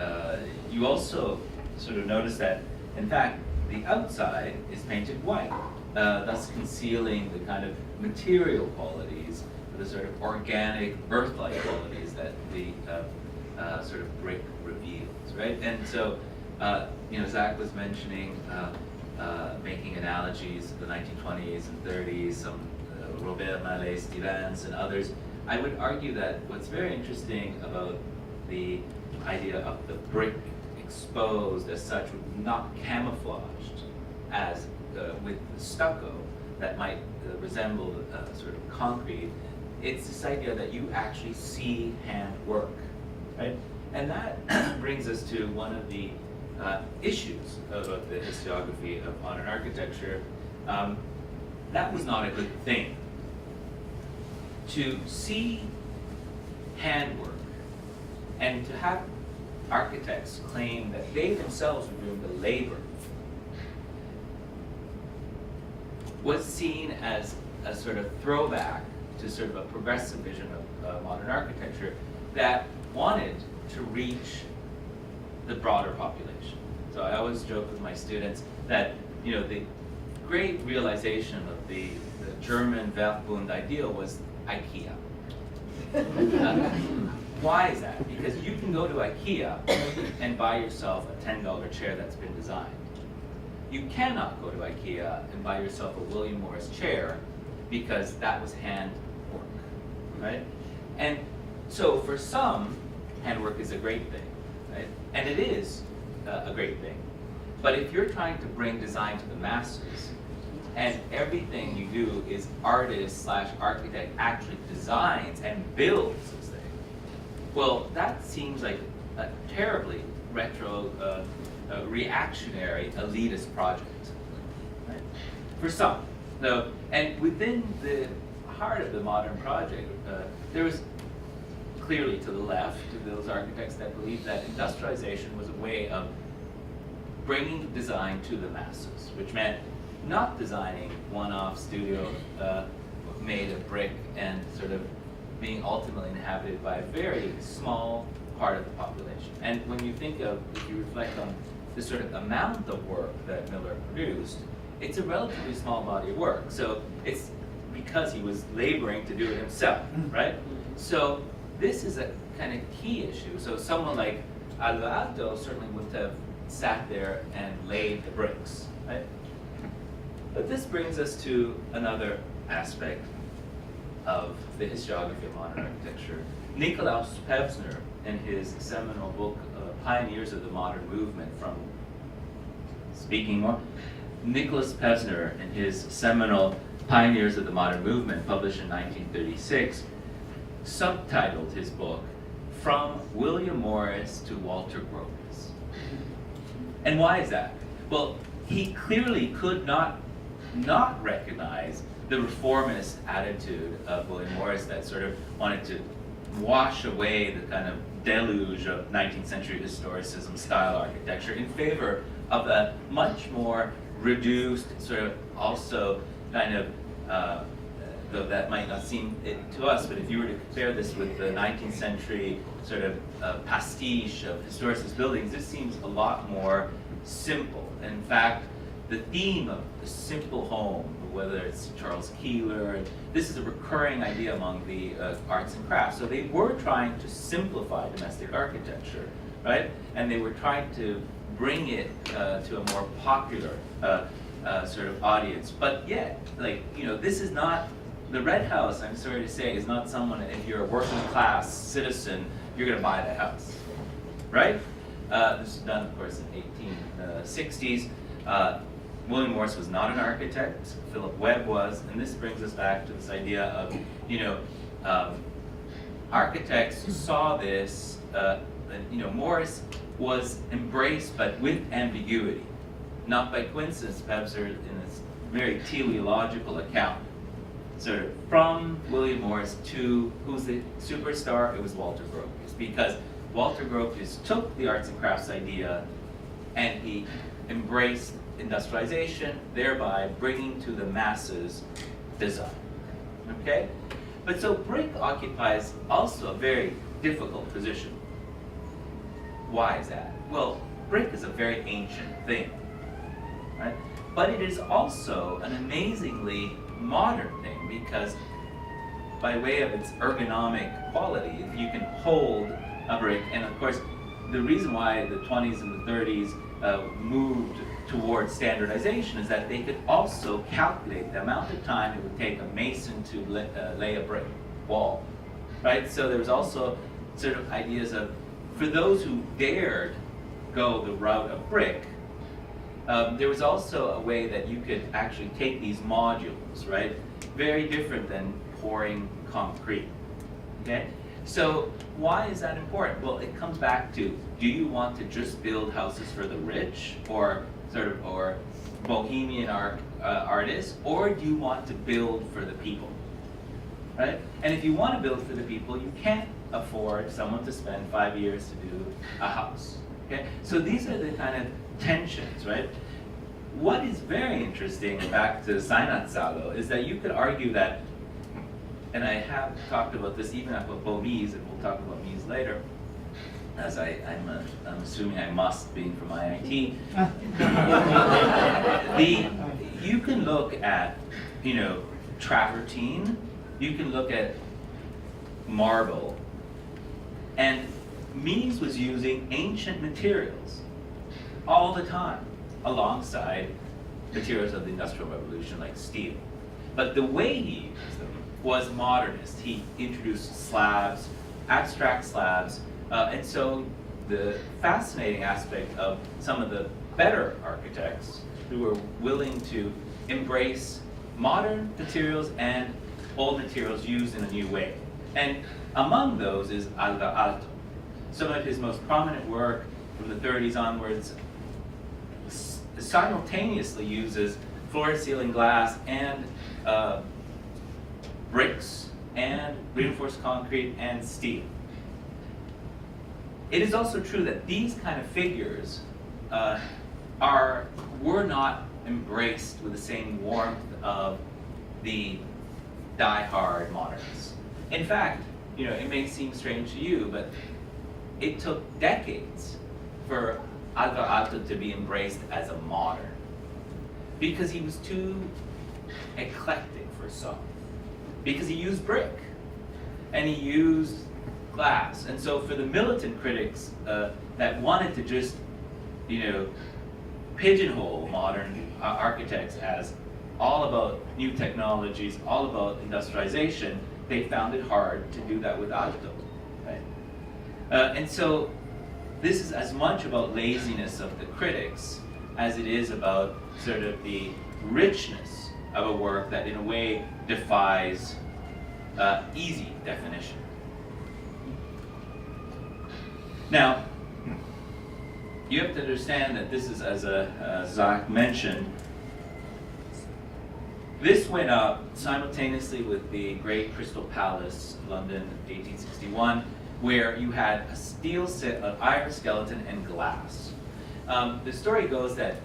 you also sort of notice that, in fact, the outside is painted white, thus concealing the kind of material qualities, the sort of organic, earth-like qualities that the sort of brick reveals, right? And so, Zach was mentioning making analogies to the 1920s and 30s, some Robert Mallet, Stevens, and others. I would argue that what's very interesting about the idea of the brick exposed as such, not camouflaged as with the stucco that might resemble sort of concrete. It's this idea that you actually see hand work, right? And that brings us to one of the issues about the historiography of modern architecture. that was not a good thing. To see handwork and to have architects claim that they themselves were doing the labor was seen as a sort of throwback to sort of a progressive vision of modern architecture that wanted to reach the broader population. So I always joke with my students that, you know, the great realization of the German Weltbund ideal was IKEA. Why is that? Because you can go to IKEA and buy yourself a $10 chair that's been designed. You cannot go to IKEA and buy yourself a William Morris chair because that was hand work, right? And so for some, handwork is a great thing, right? And it is a great thing. But if you're trying to bring design to the masses, and everything you do is artist / architect actually designs and builds this thing, well, that seems like a terribly reactionary, elitist project, right? For some. So, and within the heart of the modern project, there was clearly to the left those architects that believed that industrialization was a way of bringing design to the masses, which meant not designing one-off studio made of brick and sort of being ultimately inhabited by a very small part of the population. And when you think of, if you reflect on the sort of amount of work that Miller produced, it's a relatively small body of work. So it's because he was laboring to do it himself, right? So this is a kind of key issue. So someone like Alvarado certainly wouldn't have sat there and laid the bricks, right? But this brings us to another aspect of the historiography of modern architecture. Nikolaus Pevsner, in his seminal book, Pioneers of the Modern Movement, Nicholas Pevsner, in his seminal Pioneers of the Modern Movement, published in 1936, subtitled his book, From William Morris to Walter Gropius. And why is that? Well, he clearly could not recognize the reformist attitude of William Morris that sort of wanted to wash away the kind of deluge of 19th century historicism style architecture in favor of a much more reduced, sort of also kind of, though that might not seem it to us, but if you were to compare this with the 19th century sort of pastiche of historicist buildings, this seems a lot more simple. In fact, the theme of the simple home, whether it's Charles Keeler, this is a recurring idea among the arts and crafts. So they were trying to simplify domestic architecture, right? And they were trying to bring it to a more popular sort of audience. But yet, like, you know, this is not, the Red House, I'm sorry to say, is not someone, if you're a working class citizen, you're gonna buy that house, right? This was done, of course, in 1860s. William Morris was not an architect, Philip Webb was, and this brings us back to this idea of, you know, architects saw this, you know, Morris was embraced but with ambiguity. Not by coincidence, Pevsner, in this very teleological account, sort of from William Morris to, who's the superstar? It was Walter Gropius, because Walter Gropius took the arts and crafts idea and he embraced industrialization, thereby bringing to the masses design, okay? But so brick occupies also a very difficult position. Why is that? Well, brick is a very ancient thing, right? But it is also an amazingly modern thing because by way of its ergonomic quality, if you can hold a brick, and of course, the reason why the 20s and the 30s moved towards standardization is that they could also calculate the amount of time it would take a mason to lay a brick wall, right? So there was also sort of ideas of, for those who dared go the route of brick, there was also a way that you could actually take these modules, right? Very different than pouring concrete, okay? So why is that important? Well, it comes back to, do you want to just build houses for the rich, or sort of, or bohemian artist, or do you want to build for the people? Right? And if you want to build for the people, you can't afford someone to spend 5 years to do a house. Okay? So these are the kind of tensions, right? What is very interesting, back to Seinat-Salo, is that you could argue that, and I have talked about this even about Mies, and we'll talk about Mies later, as I'm assuming I must, being from IIT. You can look at, travertine, you can look at marble, and Mies was using ancient materials all the time, alongside materials of the Industrial Revolution like steel. But the way he used them was modernist. He introduced slabs, abstract slabs, and so the fascinating aspect of some of the better architects who were willing to embrace modern materials and old materials used in a new way. And among those is Alvar Aalto. Some of his most prominent work from the 30s onwards simultaneously uses floor-to-ceiling glass and bricks and reinforced concrete and steel. It is also true that these kind of figures were not embraced with the same warmth of the die-hard modernists. In fact, it may seem strange to you, but it took decades for Alvar Aalto to be embraced as a modern, because he was too eclectic for some. Because he used brick, and he used glass. And so for the militant critics that wanted to just, pigeonhole modern architects as all about new technologies, all about industrialization, they found it hard to do that with Aalto, right? And so this is as much about laziness of the critics as it is about sort of the richness of a work that in a way defies easy definition. Now, you have to understand that this is, as Zach mentioned, this went up simultaneously with the Great Crystal Palace, London, 1861, where you had a steel set of iron skeleton and glass. The story goes that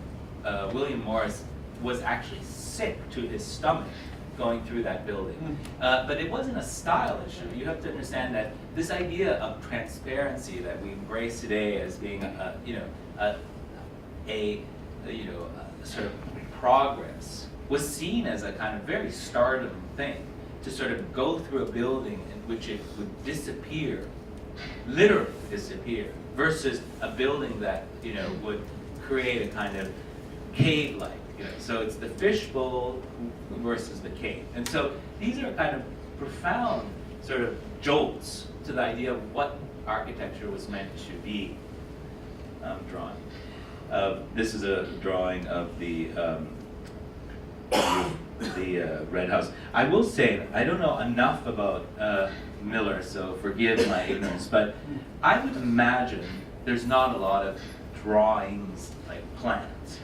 William Morris was actually sick to his stomach going through that building. But it wasn't a style issue. You have to understand that this idea of transparency that we embrace today as being a sort of progress was seen as a kind of very stardom thing, to sort of go through a building in which it would disappear, literally disappear, versus a building that would create a kind of cave-like. So it's the fishbowl versus the cave. And so these are kind of profound sort of jolts to the idea of what architecture was meant to be drawn. This is a drawing of the Red House. I will say, I don't know enough about Miller, so forgive my ignorance, but I would imagine there's not a lot of drawings like plans.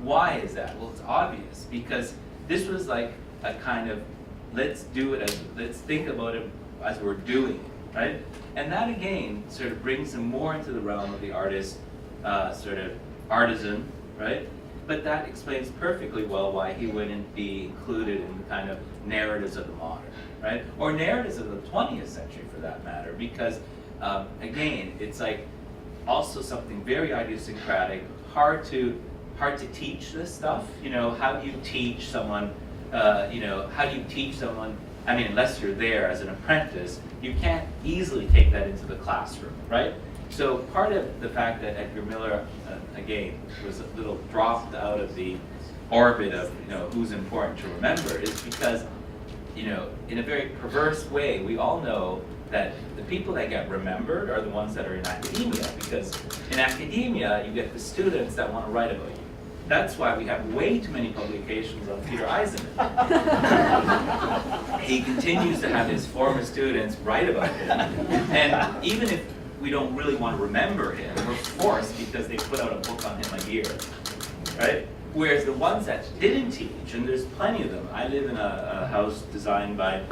Why is that? Well, it's obvious, because this was like a kind of, let's think about it as we're doing it, right? And that again sort of brings him more into the realm of the artist, sort of artisan, right? But that explains perfectly well why he wouldn't be included in the kind of narratives of the modern, right? Or narratives of the 20th century for that matter, because again, it's like also something very idiosyncratic, hard to teach this stuff. How do you teach someone, how do you teach someone, I mean, unless you're there as an apprentice, you can't easily take that into the classroom, right? So part of the fact that Edgar Miller, again, was a little dropped out of the orbit of, who's important to remember is because, in a very perverse way, we all know that the people that get remembered are the ones that are in academia, because in academia, you get the students that want to write about you. That's why we have way too many publications on Peter Eisenman. He continues to have his former students write about him, and even if we don't really want to remember him, we're forced because they put out a book on him a year, right? Whereas the ones that didn't teach, and there's plenty of them. I live in a house designed by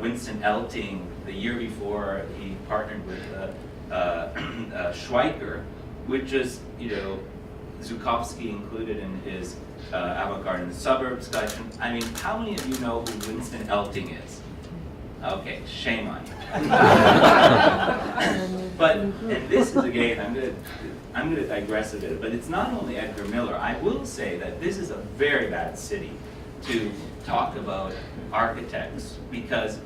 Winston Elting the year before he partnered with Schweiker, which is, Zukowski included in his Avant-Garde in the Suburbs collection. I mean, how many of you know who Winston Elting is? Okay, shame on you. But, and this is again, I'm gonna digress a bit, but it's not only Edgar Miller. I will say that this is a very bad city to talk about architects because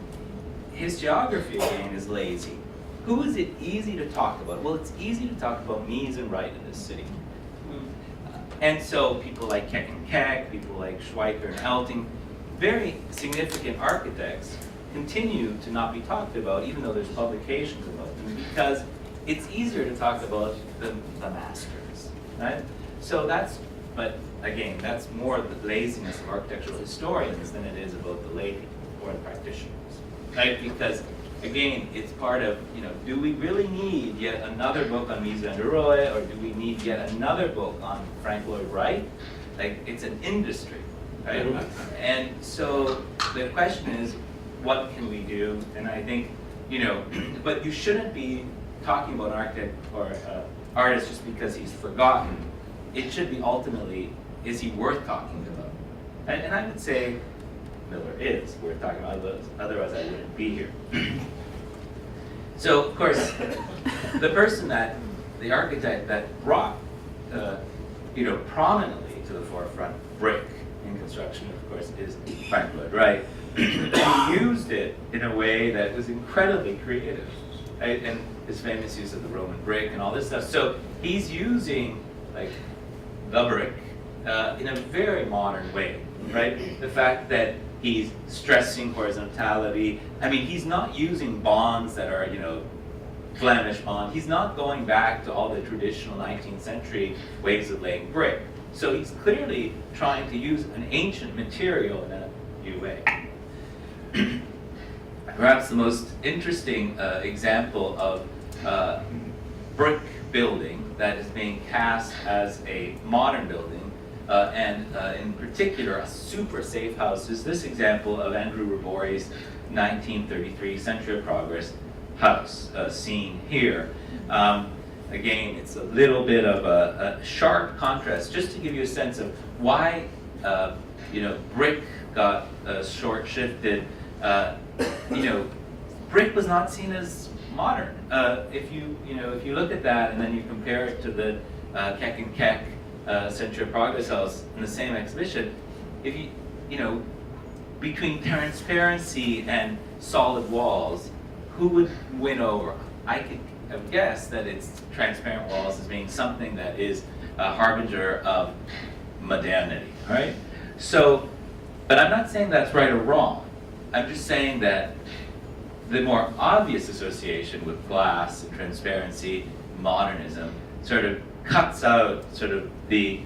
his geography again is lazy. Who is it easy to talk about? Well, it's easy to talk about Mies and Wright in this city. And so people like Keck and Keck, people like Schweiker and Elting, very significant architects continue to not be talked about, even though there's publications about them, because it's easier to talk about the masters, right? So but again, that's more the laziness of architectural historians than it is about the lay or the practitioners, right? Because again, it's part of, do we really need yet another book on Mies van der Rohe, or do we need yet another book on Frank Lloyd Wright? Like, it's an industry, right? And so the question is, what can we do? And I think, but you shouldn't be talking about an architect or artist just because he's forgotten. It should be ultimately, is he worth talking about? And I would say Miller is worth talking about, otherwise I wouldn't be here. So, of course, the architect that brought, prominently to the forefront brick in construction, of course, is Frank Lloyd Wright. He used it in a way that was incredibly creative, right? And his famous use of the Roman brick and all this stuff. So he's using like the brick in a very modern way, right? The fact that he's stressing horizontality. I mean, he's not using bonds that are, Flemish bond. He's not going back to all the traditional 19th century ways of laying brick. So he's clearly trying to use an ancient material in a new way. Perhaps the most interesting example of brick building that is being cast as a modern building, and in particular a super safe house, is this example of Andrew Rabori's 1933 Century of Progress house, seen here. Again, it's a little bit of a sharp contrast, just to give you a sense of why brick got short-shifted. Brick was not seen as modern. If you look at that and then you compare it to the Keck and Keck Century of Progress house in the same exhibition, if between transparency and solid walls, who would win over? I could have guessed that it's transparent walls as being something that is a harbinger of modernity, right? So, but I'm not saying that's right or wrong. I'm just saying that the more obvious association with glass and transparency, modernism, sort of cuts out sort of the,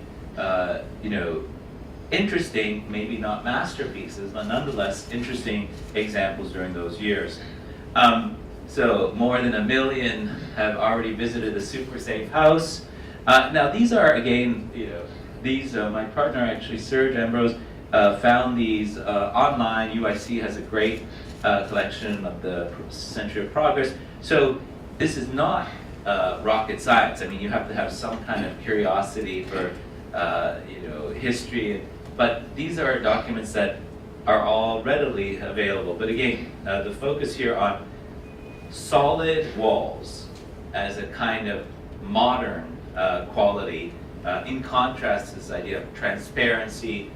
interesting, maybe not masterpieces, but nonetheless interesting examples during those years. So more than 1 million have already visited the super safe house. Now these are, again, my partner actually, Serge Ambrose, found these online. UIC has a great collection of the Century of Progress. So this is not rocket science. I mean, you have to have some kind of curiosity for history, but these are documents that are all readily available. But again, the focus here on solid walls as a kind of modern quality, in contrast to this idea of transparency,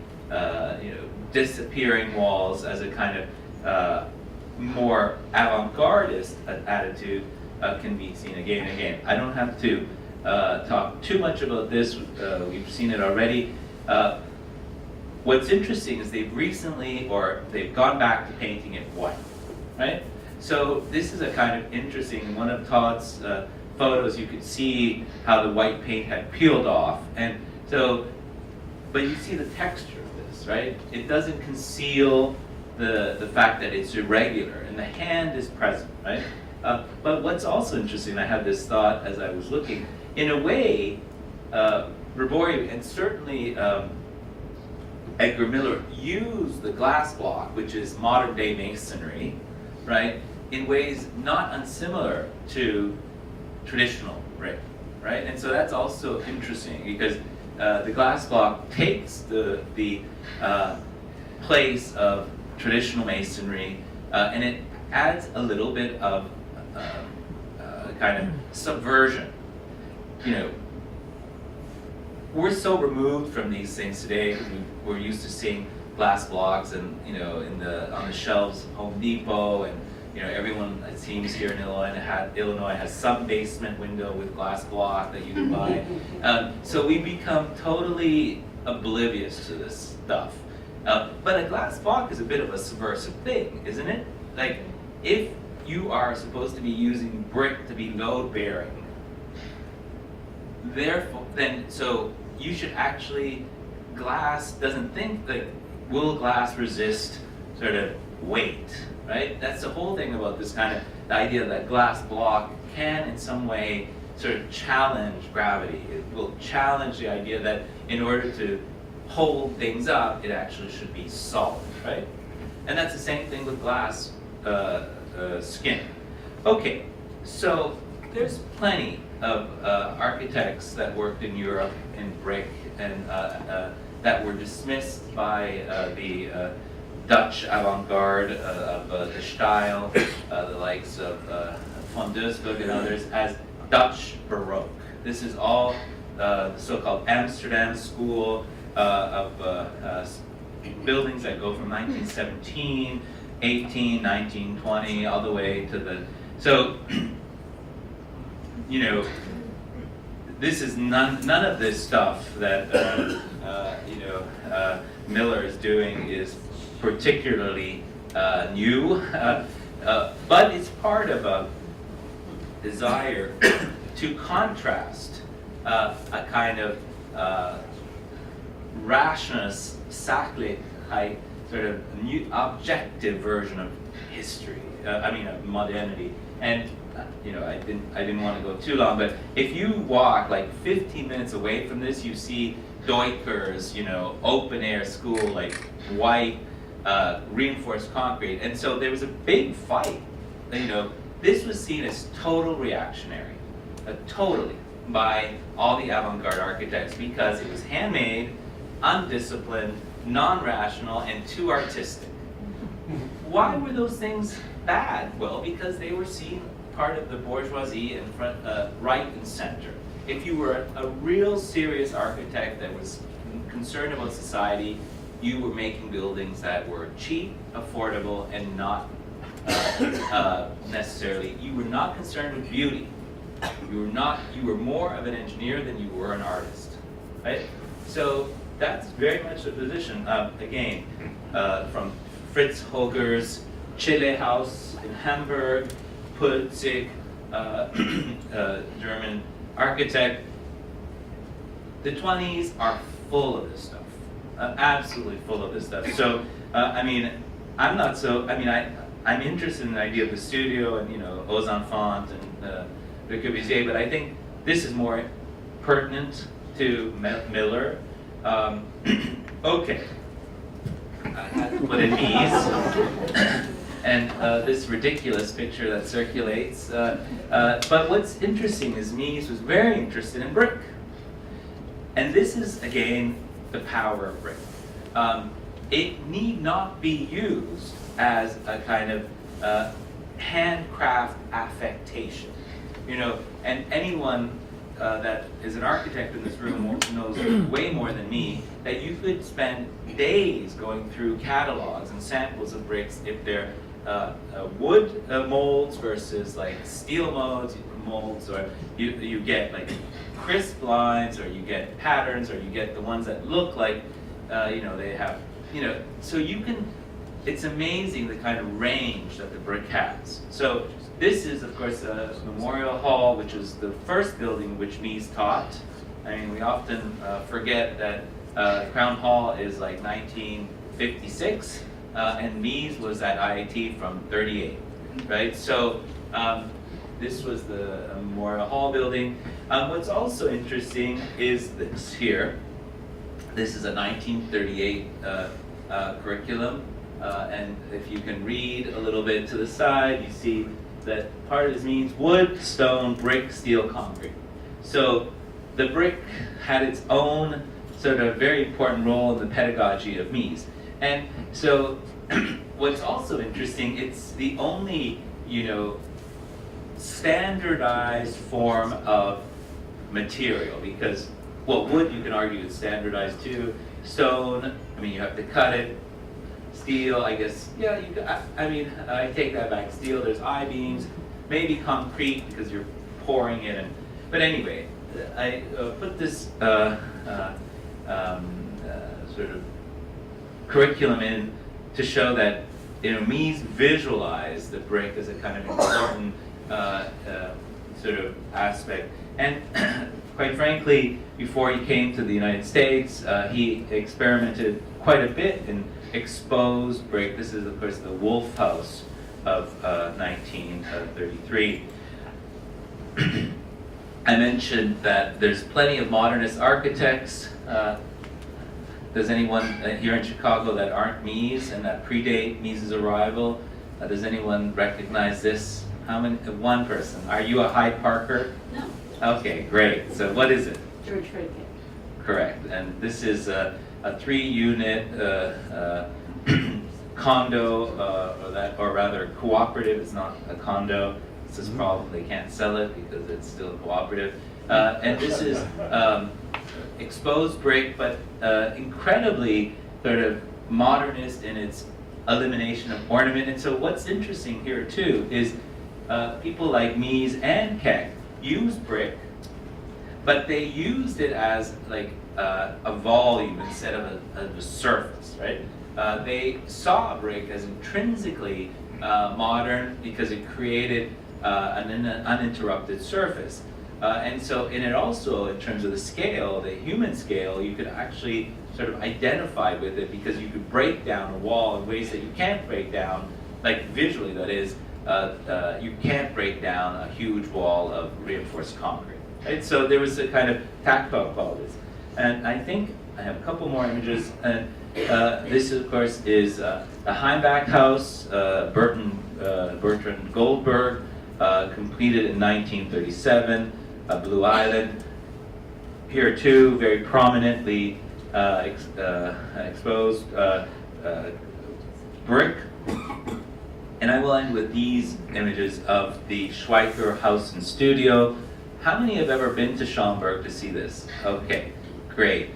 disappearing walls as a kind of more avant-gardist attitude, can be seen again and again. I don't have to talk too much about this. We've seen it already. What's interesting is they've gone back to painting it white, right? So this is a kind of interesting, in one of Todd's photos, you could see how the white paint had peeled off. And so, but you see the texture of this, right? It doesn't conceal the fact that it's irregular, and the hand is present, right? But what's also interesting, I had this thought as I was looking, in a way, Rabori, and certainly Edgar Miller used the glass block, which is modern day masonry, right, in ways not unsimilar to traditional brick, right? And so that's also interesting because the glass block takes the place of traditional masonry and it adds a little bit of kind of subversion. You know, we're so removed from these things today. We're used to seeing glass blocks and, you know, on the shelves of Home Depot, and you know, everyone, it seems, here in Illinois has some basement window with glass block that you can buy. So we become totally oblivious to this stuff. But a glass block is a bit of a subversive thing, isn't it? Like, if you are supposed to be using brick to be load bearing, therefore, so you should actually, glass doesn't think that, will glass resist sort of weight, right? That's the whole thing about this kind of, the idea that glass block can in some way sort of challenge gravity. It will challenge the idea that in order to hold things up, it actually should be solid, right? And that's the same thing with glass skin. Okay, so there's plenty of architects that worked in Europe in brick and that were dismissed by the Dutch avant-garde of the style, the likes of Van Dusburg and others, as Dutch Baroque. This is all the so-called Amsterdam school of buildings that go from 1917, 18, 19, 20, all the way to the, so, you know, this is none of this stuff that Miller is doing is particularly new, but it's part of a desire to contrast a kind of rationalist, sacred, sort of new objective version of history. Of modernity. And you know, I didn't want to go too long, but if you walk like 15 minutes away from this, you see Deuter's, you know, open air school, like white reinforced concrete. And so there was a big fight. You know, this was seen as total reactionary, totally, by all the avant-garde architects because it was handmade, undisciplined, non-rational, and too artistic. Why were those things bad? Well, because they were seen part of the bourgeoisie in front, right and center. If you were a real serious architect that was concerned about society, you were making buildings that were cheap, affordable, and not necessarily, you were not concerned with beauty. You were more of an engineer than you were an artist, right? So that's very much the position, again, from Fritz Hoger's Chile House in Hamburg, Pulzig, German architect. The 20s are full of this stuff, absolutely full of this stuff. So, I'm interested in the idea of the studio and, you know, aux enfants and Le Corbusier, but I think this is more pertinent to Miller. Okay. I had to put in Mies and this ridiculous picture that circulates. But what's interesting is Mies was very interested in brick. And this is, again, the power of brick. It need not be used as a kind of handcraft affectation. You know, and anyone that is an architect in this room knows way more than me that you could spend days going through catalogs and samples of bricks if they're wood molds versus like steel molds, or you get like crisp lines, or you get patterns, or you get the ones that look like they have, so you can. It's amazing the kind of range that the brick has. So this is, of course, a Memorial Hall, which is the first building which Mies taught. I mean, we often forget that Crown Hall is like 1956, and Mies was at IIT from 38, right? So this was the Memorial Hall building. What's also interesting is this here. This is a 1938 curriculum, and if you can read a little bit to the side, you see that part of this means wood, stone, brick, steel, concrete. So the brick had its own sort of very important role in the pedagogy of Mies. And so what's also interesting, it's the only, standardized form of material, because, well, wood you can argue is standardized too. Stone, I mean, you have to cut it. Steel, I guess, yeah, you could, I take that back. Steel, there's I-beams, maybe concrete because you're pouring it in. But anyway, I put this sort of curriculum in to show that Mies visualized the brick as a kind of important sort of aspect. And quite frankly, before he came to the United States, he experimented quite a bit in exposed brick. This is, of course, the Wolf House of 1933. I mentioned that there's plenty of modernist architects. Does anyone here in Chicago that aren't Mies and that predate Mies' arrival? Does anyone recognize this? How many? One person. Are you a Hyde Parker? No. Okay, great. So what is it? George Frederick. Correct. And this is a 3-unit condo, or rather cooperative. It's not a condo. It's this problem. They can't sell it because it's still cooperative. And this is exposed brick, but incredibly sort of modernist in its elimination of ornament. And so what's interesting here too is people like Mies and Keck used brick, but they used it as like a volume instead of a surface, right? They saw brick as intrinsically modern because it created an uninterrupted surface. And so, and it also, in terms of the scale, the human scale, you could actually sort of identify with it because you could break down a wall in ways that you can't break down, like visually, that is, you can't break down a huge wall of reinforced concrete. Right? So there was a kind of tactile qualities. And I think I have a couple more images. And this, of course, is the Heimbach House, Bertrand Goldberg, completed in 1937, Blue Island. Here too, very prominently exposed brick. And I will end with these images of the Schweiker House and Studio. How many have ever been to Schaumburg to see this? Okay, great.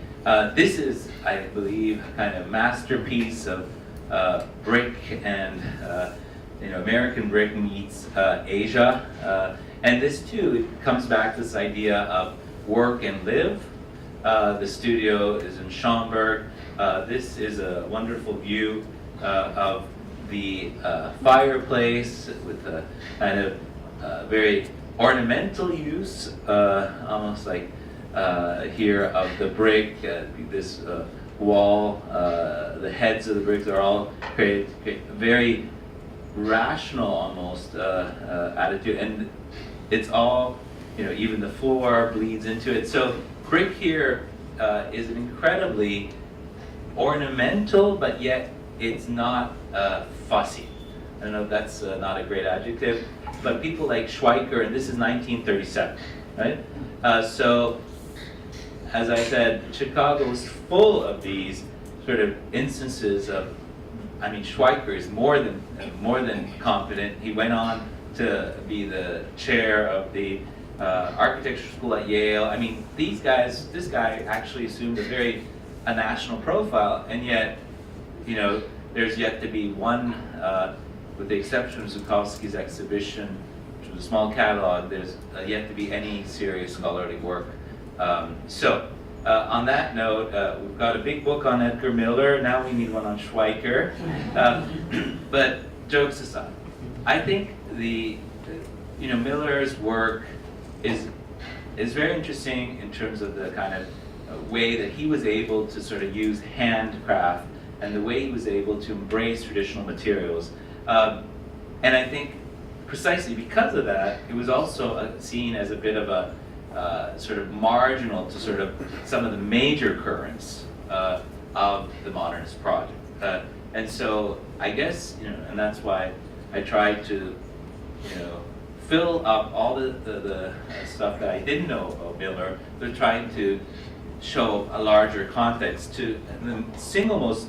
This is, I believe, a kind of masterpiece of brick and American brick meets Asia. And this too, it comes back to this idea of work and live. The studio is in Schaumburg. This is a wonderful view of the fireplace with a kind of very ornamental use, almost like here of the brick, this wall, the heads of the bricks are all created very rational almost attitude, and it's all, even the floor bleeds into it. So brick here is an incredibly ornamental, but yet it's not fussy. I don't know if that's not a great adjective, but people like Schweiker, and this is 1937, right? So, as I said, Chicago was full of these sort of instances of, Schweiker is more than competent. He went on to be the chair of the architecture school at Yale. These guys, this guy actually assumed a national profile, and yet, there's yet to be one, with the exception of Zukowski's exhibition, which was a small catalog, there's yet to be any serious scholarly work. On that note, we've got a big book on Edgar Miller, now we need one on Schweiker. But jokes aside, I think Miller's work is very interesting in terms of the kind of way that he was able to sort of use handcraft and the way he was able to embrace traditional materials. And I think precisely because of that, it was also seen as a bit of a sort of marginal to sort of some of the major currents of the modernist project. And so I guess, and that's why I tried to, fill up all the stuff that I didn't know about Miller. They're trying to show a larger context to the single most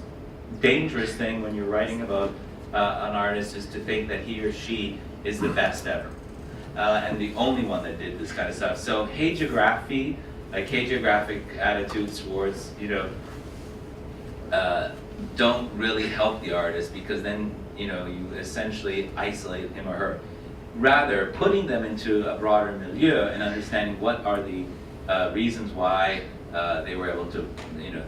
dangerous thing when you're writing about an artist is to think that he or she is the best ever. And the only one that did this kind of stuff. So hagiography, like hagiographic attitudes towards, don't really help the artist because then, you essentially isolate him or her. Rather, putting them into a broader milieu and understanding what are the reasons why they were able to,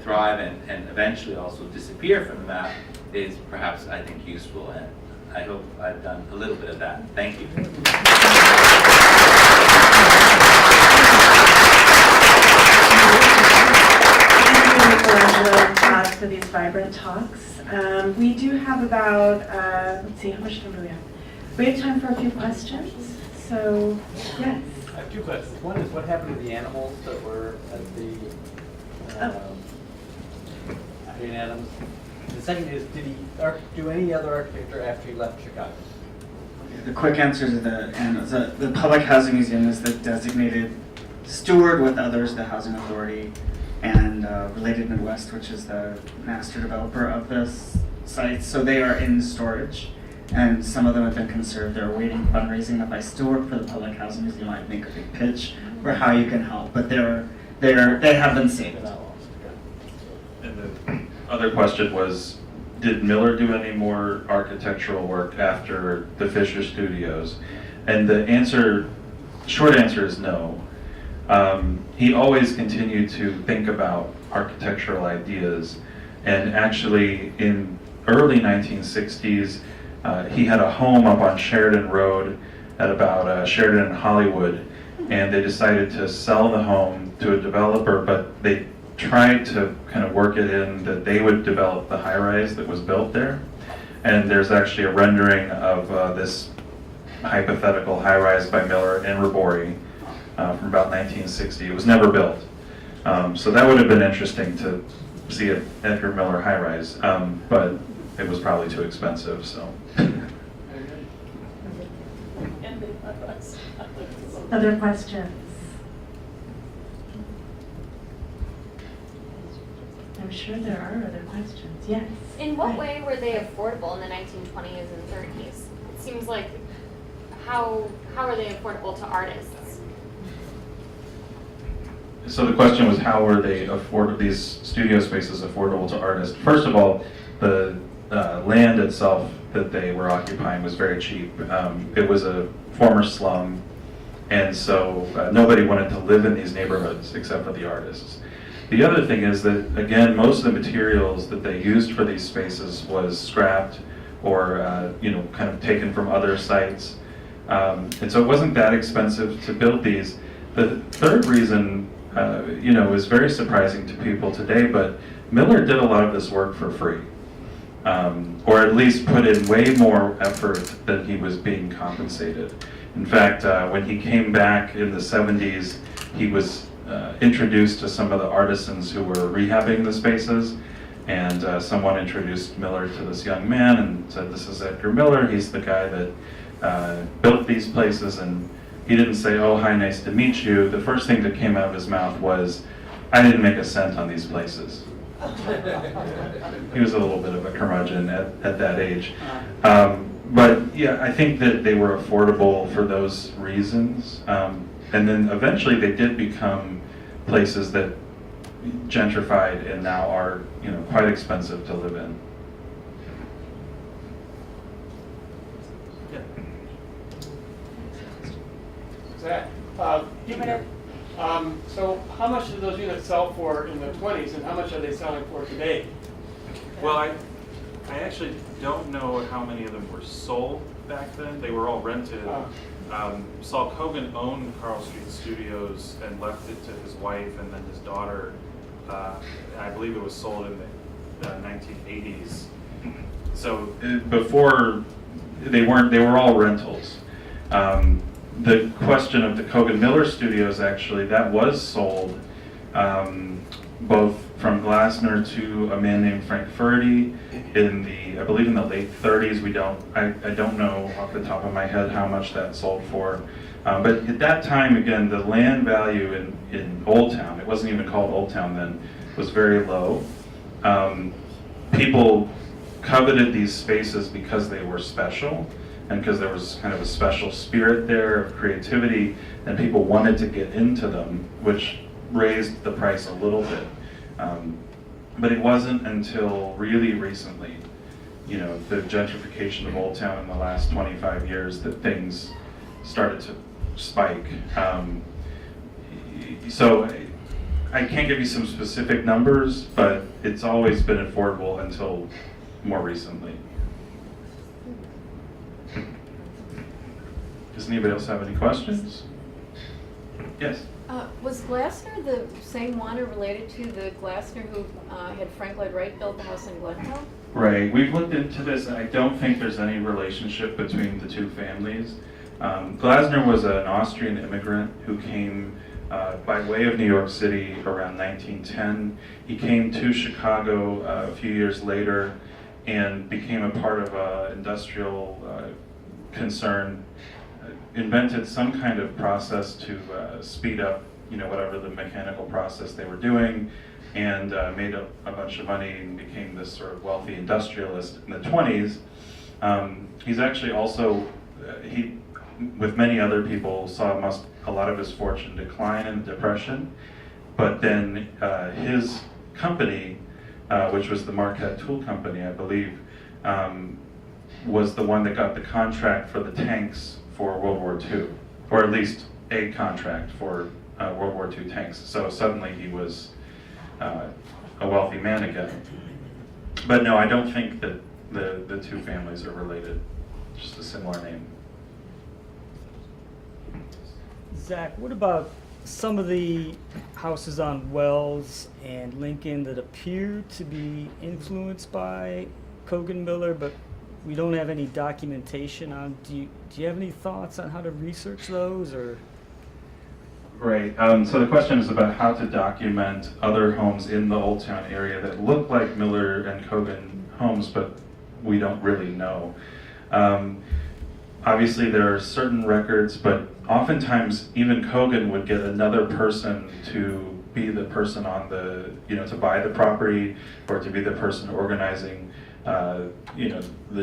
thrive and eventually also disappear from the map is perhaps, I think, useful. And I hope I've done a little bit of that. Thank you. For these vibrant talks. We do have about, let's see, how much time do we have? We have time for a few questions, so yes. I have two questions. One is what happened to the animals that were at the Green Adams? The second is, did he do any other architecture after he left Chicago? The quick answer to the Public Housing Museum is the designated steward with others, the Housing Authority, and Related Midwest, which is the master developer of this site. So they are in storage, and some of them have been conserved. They're awaiting fundraising. If I still work for the Public Housing Museum, I'd make a big pitch for how you can help. But they have been saved. And the other question was, did Miller do any more architectural work after the Fisher Studios? And the short answer is no. He always continued to think about architectural ideas, and actually in early 1960s, he had a home up on Sheridan Road at about Sheridan and Hollywood, and they decided to sell the home to a developer, but they tried to kind of work it in that they would develop the high-rise that was built there. And there's actually a rendering of this hypothetical high-rise by Miller in Rabori from about 1960. It was never built. So that would have been interesting to see an Edgar Miller high-rise, but it was probably too expensive, so. Other questions? I'm sure there are other questions. Yes. In what Hi. way were they affordable in the 1920s and 30s? It seems like how are they affordable to artists? So the question was, how were these studio spaces affordable to artists? First of all, the land itself that they were occupying was very cheap. It was a former slum, and so nobody wanted to live in these neighborhoods except for the artists. The other thing is that, again, most of the materials that they used for these spaces was scrapped or kind of taken from other sites. And so it wasn't that expensive to build these. The third reason, is very surprising to people today, but Miller did a lot of this work for free. Or at least put in way more effort than he was being compensated. In fact, when he came back in the 70s, he was introduced to some of the artisans who were rehabbing the spaces, and someone introduced Miller to this young man and said, "This is Edgar Miller, he's the guy that built these places," and he didn't say, "Oh, hi, nice to meet you." The first thing that came out of his mouth was, "I didn't make a cent on these places." He was a little bit of a curmudgeon at that age. But yeah, I think that they were affordable for those reasons. And then eventually they did become places that gentrified and now are, quite expensive to live in. Zach, so how much did those units sell for in the 20s, and how much are they selling for today? Well, I actually don't know how many of them were sold back then. They were all rented. Saul Kogan owned Carl Street Studios and left it to his wife and then his daughter. I believe it was sold in the 1980s. So before they were all rentals. The question of the Kogan Miller Studios, actually, that was sold both from Glasner to a man named Frank Furdy I believe in the late 30s. I don't know off the top of my head how much that sold for. But at that time, again, the land value in Old Town, it wasn't even called Old Town then, was very low. People coveted these spaces because they were special and because there was kind of a special spirit there of creativity, and people wanted to get into them, which raised the price a little bit. But it wasn't until really recently, the gentrification of Old Town in the last 25 years, that things started to spike. So I can't give you some specific numbers, but it's always been affordable until more recently. Does anybody else have any questions? Yes? Was Glasner the same one or related to the Glasner who had Frank Lloyd Wright build the house in Glenville? Right. We've looked into this, and I don't think there's any relationship between the two families. Glasner was an Austrian immigrant who came by way of New York City around 1910. He came to Chicago a few years later and became a part of an industrial concern, invented some kind of process to speed up, whatever the mechanical process they were doing, and made a bunch of money and became this sort of wealthy industrialist in the 20s. He's actually also, with many other people, saw a lot of his fortune decline in the Depression, but then his company, which was the Marquette Tool Company, I believe, was the one that got the contract for the tanks for World War II, or at least a contract for World War II tanks. So suddenly he was a wealthy man again. But no, I don't think that the two families are related, just a similar name. Zach, what about some of the houses on Wells and Lincoln that appear to be influenced by Cogan Miller, but we don't have any documentation on? Do you have any thoughts on how to research those, or? Right. So the question is about how to document other homes in the Old Town area that look like Miller and Cogan homes, but we don't really know. Obviously, there are certain records, but oftentimes even Cogan would get another person to be the person on the, to buy the property, or to be the person organizing, the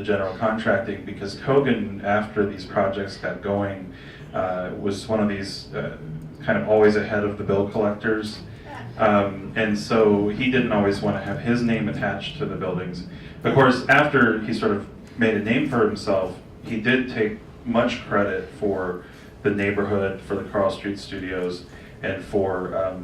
general contracting, because Cogan, after these projects got going, was one of these kind of always ahead of the bill collectors. And so he didn't always want to have his name attached to the buildings. Of course, after he sort of made a name for himself, he did take much credit for the neighborhood, for the Carl Street Studios, and for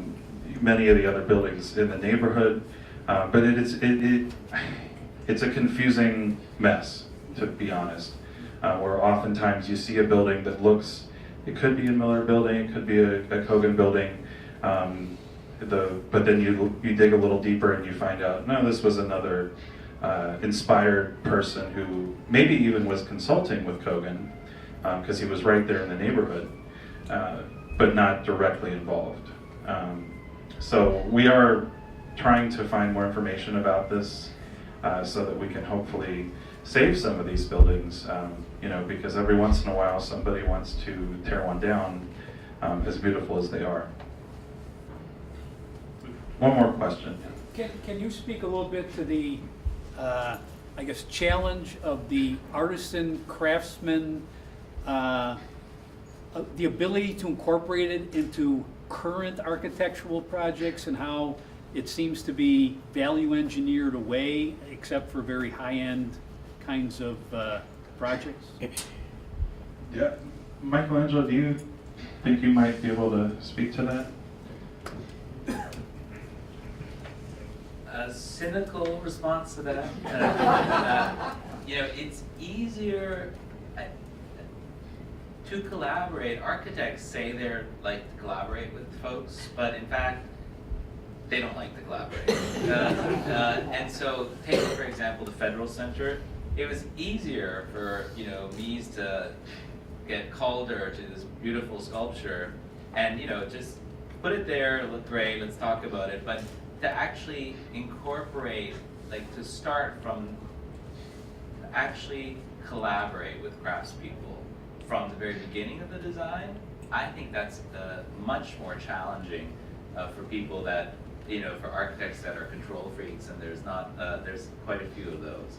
many of the other buildings in the neighborhood. But it's a confusing mess, to be honest, where oftentimes you see a building that looks, it could be a Miller building, it could be a Cogan building, but then you dig a little deeper and you find out, no, this was another inspired person who maybe even was consulting with Cogan, because he was right there in the neighborhood, but not directly involved. So we are trying to find more information about this, so that we can hopefully save some of these buildings, because every once in a while somebody wants to tear one down, as beautiful as they are. One more question. Can you speak a little bit to the, challenge of the artisan craftsman, the ability to incorporate it into current architectural projects, and how it seems to be value engineered away, except for very high-end kinds of projects? Yeah, Michelangelo, do you think you might be able to speak to that? A cynical response to that. It's easier to collaborate. Architects say they're like to collaborate with folks, but in fact, they don't like to collaborate. And so, take for example the Federal Center. It was easier for Mies to get Calder to this beautiful sculpture, and just put it there. Look great. Let's talk about it. But to actually incorporate, like to start from, actually collaborate with craftspeople from the very beginning of the design, I think that's much more challenging for people that, you know, for architects that are control freaks, and there's quite a few of those.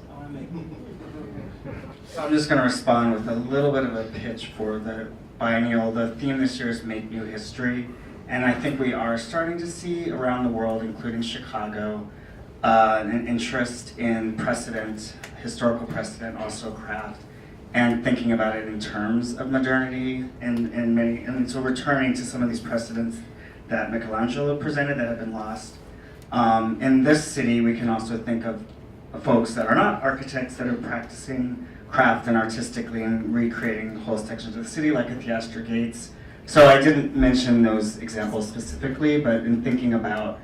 So I'm just going to respond with a little bit of a pitch for the biennial. The theme this year is Make New History, and I think we are starting to see around the world, including Chicago, an interest in precedent, historical precedent, also craft, and thinking about it in terms of modernity, and so returning to some of these precedents that Michelangelo presented that have been lost. In this city, we can also think of folks that are not architects that are practicing craft and artistically and recreating whole sections of the city, like at Theaster Gates. So I didn't mention those examples specifically, but in thinking about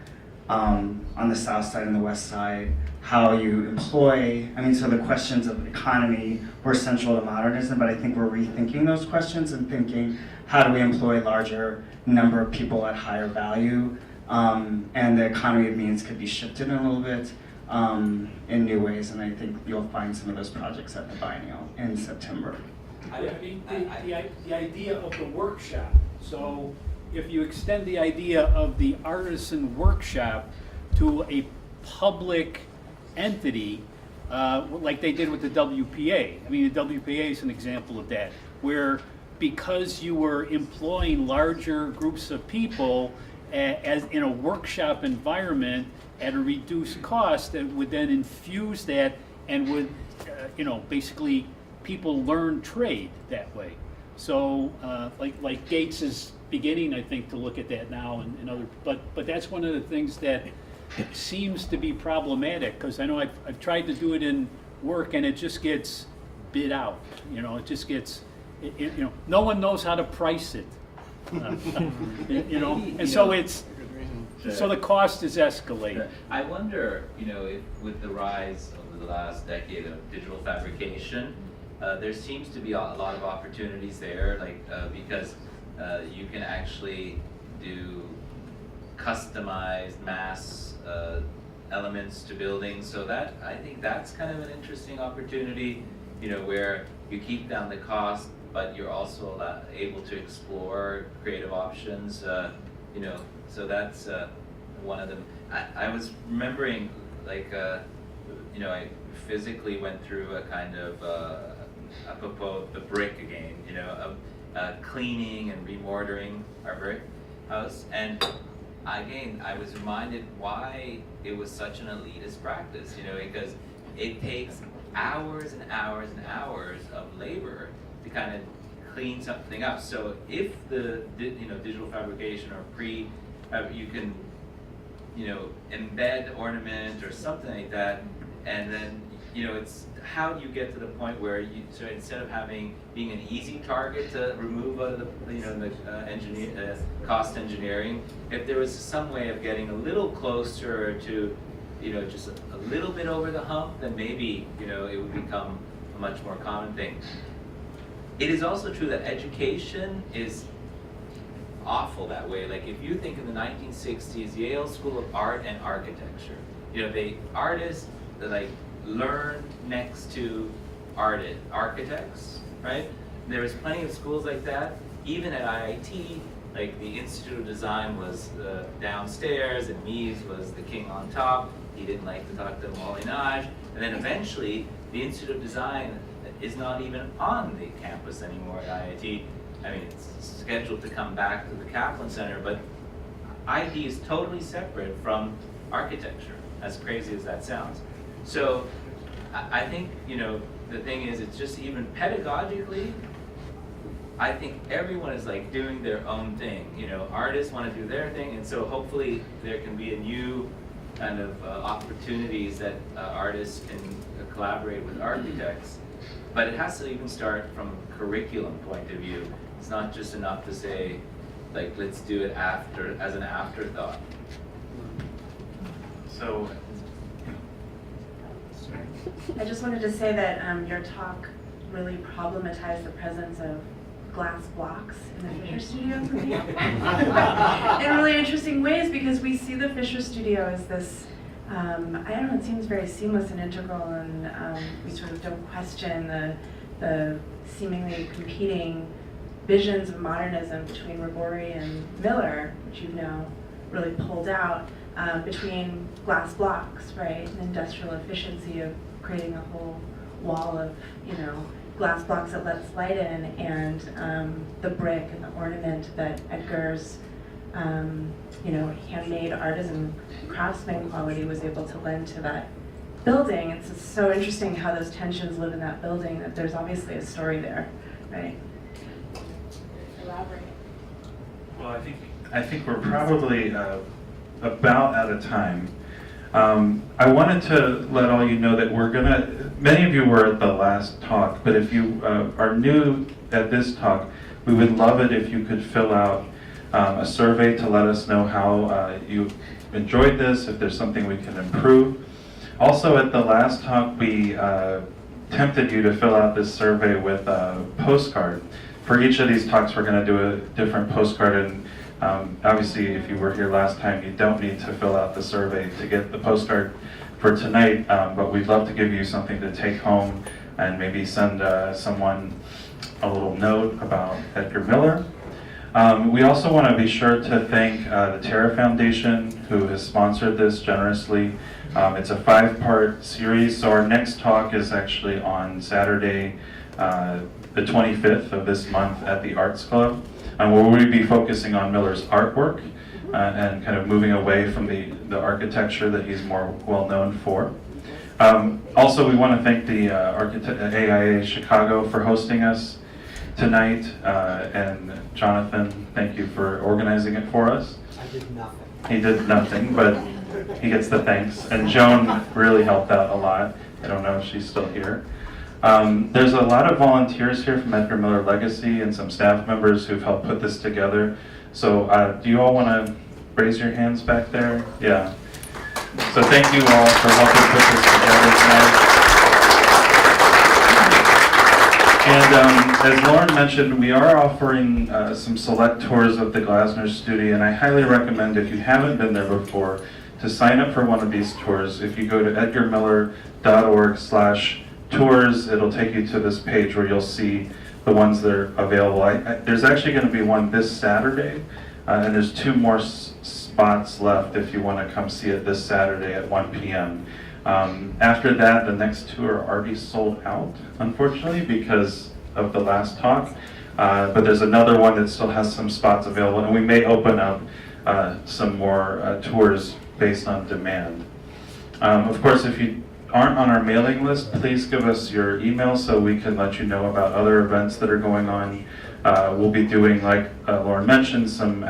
on the south side and the west side, how you employ, so the questions of economy were central to modernism, but I think we're rethinking those questions and thinking, how do we employ larger number of people at higher value? And the economy of means could be shifted a little bit in new ways, and I think you'll find some of those projects at the biennial in September. The idea of the workshop. So if you extend the idea of the artisan workshop to a public entity, like they did with the WPA. The WPA is an example of that, where because you were employing larger groups of people as in a workshop environment at a reduced cost, that would then infuse that and would, basically people learn trade that way. So like Gates is beginning, I think, to look at that now, and other, but that's one of the things that seems to be problematic, because I know I've tried to do it in work and it just gets bid out. It just gets, no one knows how to price it. And so it's, so the cost is escalating. I wonder, if with the rise over the last decade of digital fabrication, there seems to be a lot of opportunities there, because you can actually do customized mass elements to buildings. So that, I think that's kind of an interesting opportunity, where you keep down the cost, but you're also able to explore creative options, so that's one of them. I was remembering, I physically went through a kind of, apropos the brick again, of cleaning and remortaring our brick house. And again, I was reminded why it was such an elitist practice, because it takes hours and hours and hours of labor to kind of clean something up. So if the digital fabrication or you can embed ornament or something like that, and then it's how do you get to the point where so instead of being an easy target to remove out of the cost engineering, if there was some way of getting a little closer to just a little bit over the hump, then maybe it would become a much more common thing. It is also true that education is awful that way. Like if you think in the 1960s, Yale School of Art and Architecture, artists learned next to architects, right? There was plenty of schools like that. Even at IIT, like the Institute of Design was downstairs and Mies was the king on top. He didn't like to talk to the Molinage. And then eventually, the Institute of Design is not even on the campus anymore at IIT. It's scheduled to come back to the Kaplan Center, but IT is totally separate from architecture, as crazy as that sounds. So I think, the thing is, it's just even pedagogically, I think everyone is doing their own thing. Artists want to do their thing, and so hopefully there can be a new kind of opportunities that artists can collaborate with architects. But it has to even start from a curriculum point of view. It's not just enough to say, let's do it as an afterthought. So, I just wanted to say that your talk really problematized the presence of glass blocks in the Fisher Studio for me. In really interesting ways, because we see the Fisher Studio as this, I don't know, it seems very seamless and integral, and we sort of don't question the seemingly competing visions of modernism between Ribori and Miller, which you've now really pulled out, between glass blocks, right, and industrial efficiency of creating a whole wall of, glass blocks that lets light in, and the brick and the ornament that Edgar's, handmade artisan craftsman quality was able to lend to that building. It's just so interesting how those tensions live in that building, that there's obviously a story there, right? Elaborate. Well, I think we're probably about out of time. I wanted to let all you know that many of you were at the last talk, but if you are new at this talk, we would love it if you could fill out a survey to let us know how you enjoyed this, if there's something we can improve. Also, at the last talk, we tempted you to fill out this survey with a postcard. For each of these talks, we're going to do a different postcard, and obviously, if you were here last time, you don't need to fill out the survey to get the postcard for tonight, but we'd love to give you something to take home and maybe send someone a little note about Edgar Miller. We also want to be sure to thank the Terra Foundation, who has sponsored this generously. It's a 5-part series, so our next talk is actually on Saturday, the 25th of this month at the Arts Club, where we'll be focusing on Miller's artwork and kind of moving away from the architecture that he's more well known for. Also, we want to thank the AIA Chicago for hosting us tonight, and Jonathan, thank you for organizing it for us. I did nothing. He did nothing, but he gets the thanks. And Joan really helped out a lot. I don't know if she's still here. There's a lot of volunteers here from Edgar Miller Legacy and some staff members who've helped put this together. So do you all want to raise your hands back there? Yeah. So thank you all for helping put this together tonight. And as Lauren mentioned, we are offering some select tours of the Glasner Studio, and I highly recommend, if you haven't been there before, to sign up for one of these tours. If you go to edgarmiller.org/tours, it'll take you to this page where you'll see the ones that are available. There's actually going to be one this Saturday, and there's 2 more spots left if you want to come see it this Saturday at 1 p.m. After that, the next 2 are already sold out, unfortunately, because of the last talk. But there's another one that still has some spots available, and we may open up some more tours based on demand. Of course, if you aren't on our mailing list, please give us your email so we can let you know about other events that are going on. We'll be doing, like Lauren mentioned, some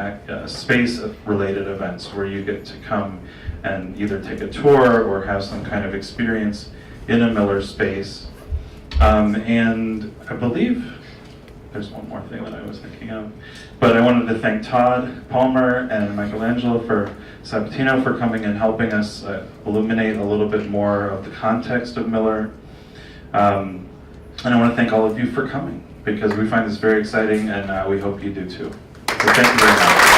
space-related events where you get to come and either take a tour or have some kind of experience in a Miller space. And I believe there's one more thing that I was thinking of, but I wanted to thank Todd Palmer and Michelangelo Sabatino for coming and helping us illuminate a little bit more of the context of Miller. And I want to thank all of you for coming, because we find this very exciting, and we hope you do too. So thank you very much.